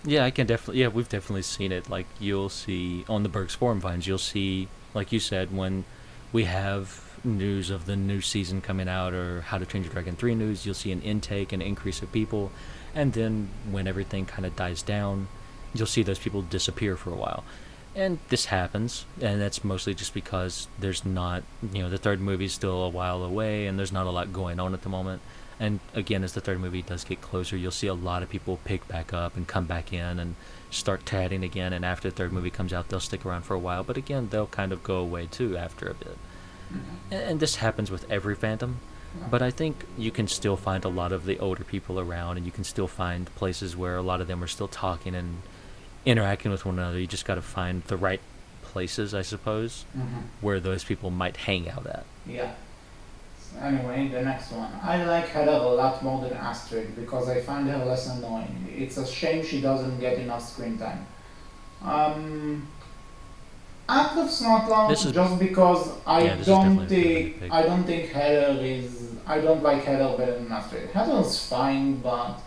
Speaker 2: Yeah, I can definitely. Yeah, we've definitely seen it. Like, you'll see on the Berg's forum vines, you'll see, like you said, when we have news of the new season coming out or How to Train Your Dragon 3 news, you'll see an intake, an increase of people, and then when everything kind of dies down, you'll see those people disappear for a while. And this happens, and that's mostly just because there's not, the third movie's still a while away, and there's not a lot going on at the moment. And again, as the third movie does get closer, you'll see a lot of people pick back up and come back in and start chatting again, and after the third movie comes out, they'll stick around for a while, but again, they'll kind of go away too after a bit. And this happens with every fandom, but I think you can still find a lot of the older people around, and you can still find places where a lot of them are still talking and interacting with one another. You just got to find the right places, I suppose, where those people might hang out at.
Speaker 1: Yeah. Anyway, the next one. I like Heather a lot more than Astrid because I find her less annoying. It's a shame she doesn't get enough screen time. Um, Act of
Speaker 2: This
Speaker 1: Snotlout
Speaker 2: is
Speaker 1: just because
Speaker 2: yeah, this is definitely a bit of a nitpick.
Speaker 1: I don't think Heather is I don't like Heather better than Astrid. Heather's fine, but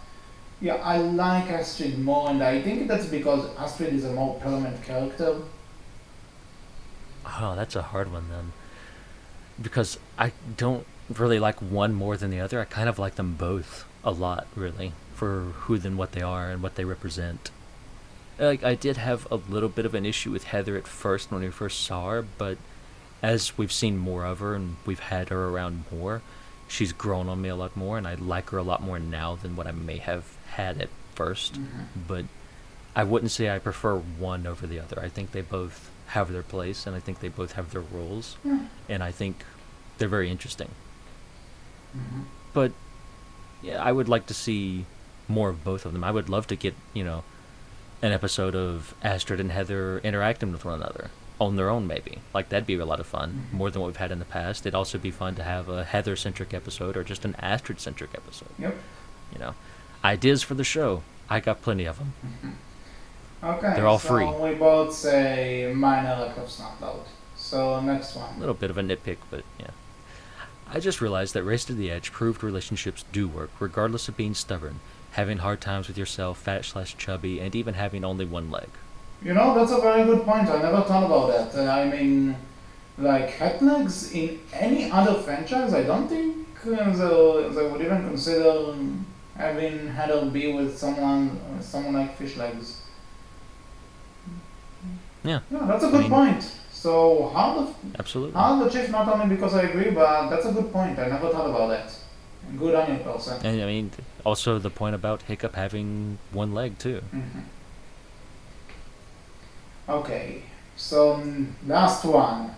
Speaker 1: yeah, I like Astrid more, and I think that's because Astrid is a more permanent character.
Speaker 2: Oh, that's a hard one then, because I don't really like one more than the other. I kind of like them both a lot, really, for who and what they are and what they represent. Like I did have a little bit of an issue with Heather at first when we first saw her, but as we've seen more of her and we've had her around more, she's grown on me a lot more, and I like her a lot more now than what I may have had at 1st. But I wouldn't say I prefer one over the other. I think they both have their place, and I think they both have their roles,
Speaker 1: Yeah.
Speaker 2: and I think they're very interesting.
Speaker 1: hmm
Speaker 2: But yeah, I would like to see more of both of them. I would love to get, an episode of Astrid and Heather interacting with one another on their own, maybe. Like that'd be a lot of fun, more than what we've had in the past. It'd also be fun to have a Heather-centric episode or just an Astrid-centric episode.
Speaker 1: Yep.
Speaker 2: You know, ideas for the show. I got plenty of them.
Speaker 1: Okay.
Speaker 2: They're all
Speaker 1: so
Speaker 2: free.
Speaker 1: we both say minor Act of Snotlout. So next
Speaker 2: A
Speaker 1: one.
Speaker 2: little bit of a nitpick, but yeah. I just realized that Race to the Edge proved relationships do work, regardless of being stubborn, having hard times with yourself, fat/chubby, and even having only one leg.
Speaker 1: That's a very good point. I never thought about that. I mean, like hat legs in any other franchise, I don't think they would even consider having Heather be with someone like fish legs.
Speaker 2: Yeah,
Speaker 1: Yeah, that's a
Speaker 2: I
Speaker 1: good
Speaker 2: mean,
Speaker 1: point. So
Speaker 2: absolutely.
Speaker 1: how the chief not only because I agree, but that's a good point. I never thought about that. Good on you, person.
Speaker 2: And I mean, also the point about Hiccup having one leg, too.
Speaker 1: Okay, so last one.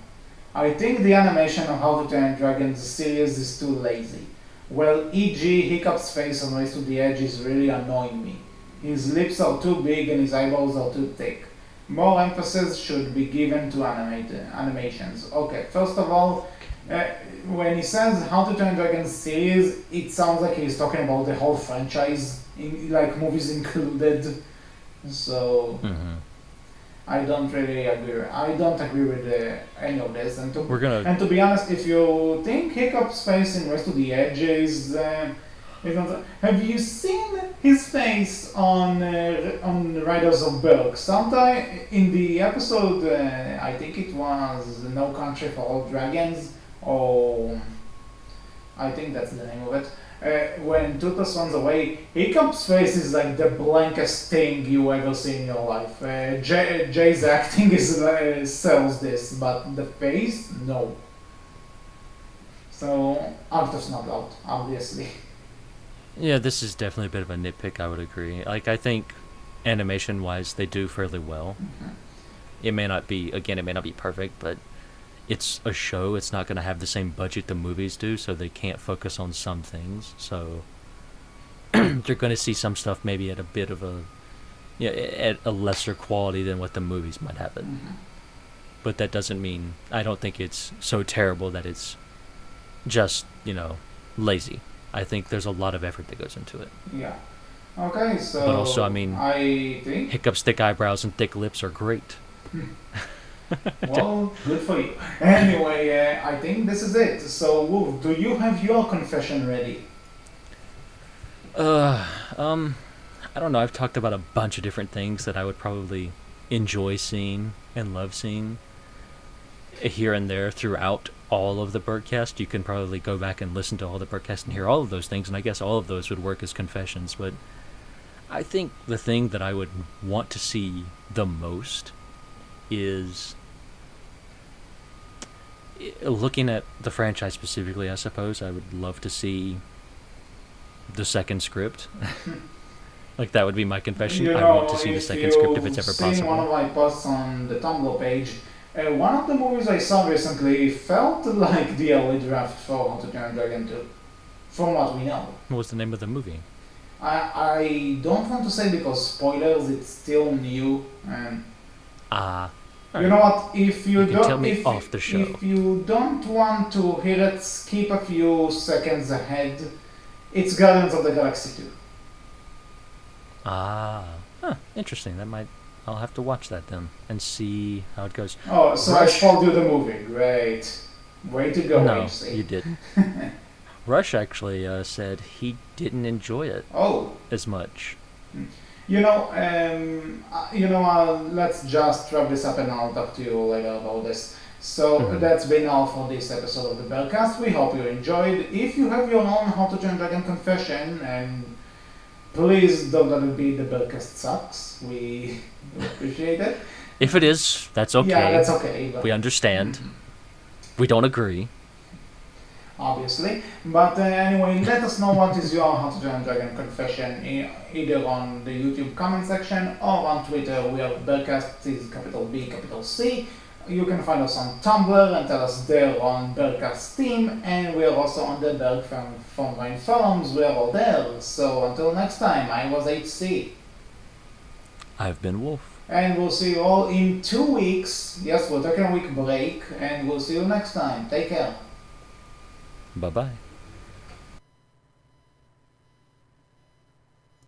Speaker 1: I think the animation of How to Train Your Dragon series is too lazy. Well, e.g. Hiccup's face on Race to the Edge is really annoying me. His lips are too big and his eyeballs are too thick. More emphasis should be given to animations. Okay, first of all, when he says How to Train Your Dragon series, it sounds like he's talking about the whole franchise, like movies included. So I don't really agree. I don't agree with any of this. And
Speaker 2: We're gonna.
Speaker 1: to be honest, if you think Hiccup's face in Race to the Edge is have you seen his face on Riders of Berk? Sometime in the episode, I think it was No Country for Old Dragons, or I think that's the name of it. When Tutas runs away, Hiccup's face is like the blankest thing you ever see in your life. Jay's acting sells this, but the face, no. So, Arthur's not out, obviously.
Speaker 2: Yeah, this is definitely a bit of a nitpick, I would agree. Like, I think animation-wise, they do fairly well. It may not be perfect, but it's a show. It's not going to have the same budget the movies do, so they can't focus on some things. So they're going to see some stuff maybe at a bit of at a lesser quality than what the movies might have it. But that doesn't mean, I don't think it's so terrible that it's just, lazy. I think there's a lot of effort that goes into it.
Speaker 1: Yeah. Okay, so
Speaker 2: But also, I mean,
Speaker 1: I think
Speaker 2: Hiccup's thick eyebrows and thick lips are great.
Speaker 1: well, good for you. Anyway, I think this is it. So, Wolf, do you have your confession ready?
Speaker 2: I don't know. I've talked about a bunch of different things that I would probably enjoy seeing and love seeing here and there throughout all of the Berkcast. You can probably go back and listen to all the Berkcast and hear all of those things, and I guess all of those would work as confessions. But I think the thing that I would want to see the most is looking at the franchise specifically. I suppose I would love to see the second script. Like, that would be my confession. I want to see the second script if it's ever possible.
Speaker 1: Seen one of my posts on the Tumblr page, one of the movies I saw recently felt like the early draft for How to Train Your Dragon 2, from what we know.
Speaker 2: What was the name of the movie?
Speaker 1: I don't want to say because spoilers, it's still new. And
Speaker 2: All
Speaker 1: You
Speaker 2: right.
Speaker 1: know what? If you,
Speaker 2: You can
Speaker 1: don't,
Speaker 2: tell me off the show.
Speaker 1: if you don't want to hear it, skip a few seconds ahead. It's Guardians of the Galaxy 2.
Speaker 2: Interesting. I'll have to watch that then and see how it goes.
Speaker 1: Oh, so I
Speaker 2: Rush.
Speaker 1: spoiled you the movie. Great. Way to go,
Speaker 2: No,
Speaker 1: HC.
Speaker 2: you didn't. Rush actually said he didn't enjoy it
Speaker 1: Oh,
Speaker 2: as much.
Speaker 1: let's just wrap this up and I'll talk to you later about this. So
Speaker 2: Mhm.
Speaker 1: that's been all for this episode of the Berkcast. We hope you enjoyed. If you have your own How to Train Dragon confession, and please don't let it be the Berkcast sucks. We appreciate it.
Speaker 2: If it is, that's okay.
Speaker 1: Yeah, that's okay.
Speaker 2: We understand. We don't agree.
Speaker 1: Obviously. But anyway, let us know what is your How to Train Dragon confession, either on the YouTube comment section or on Twitter. We are Berkcast, is capital B, capital C. You can find us on Tumblr and tell us there on Berkcast team, and we are also on the Berg Phone forums. We are all there. So until next time, I was HC.
Speaker 2: I've been Wolf.
Speaker 1: And we'll see you all in 2 weeks. Yes, we're taking a week break, and we'll see you next time. Take care.
Speaker 2: Bye-bye.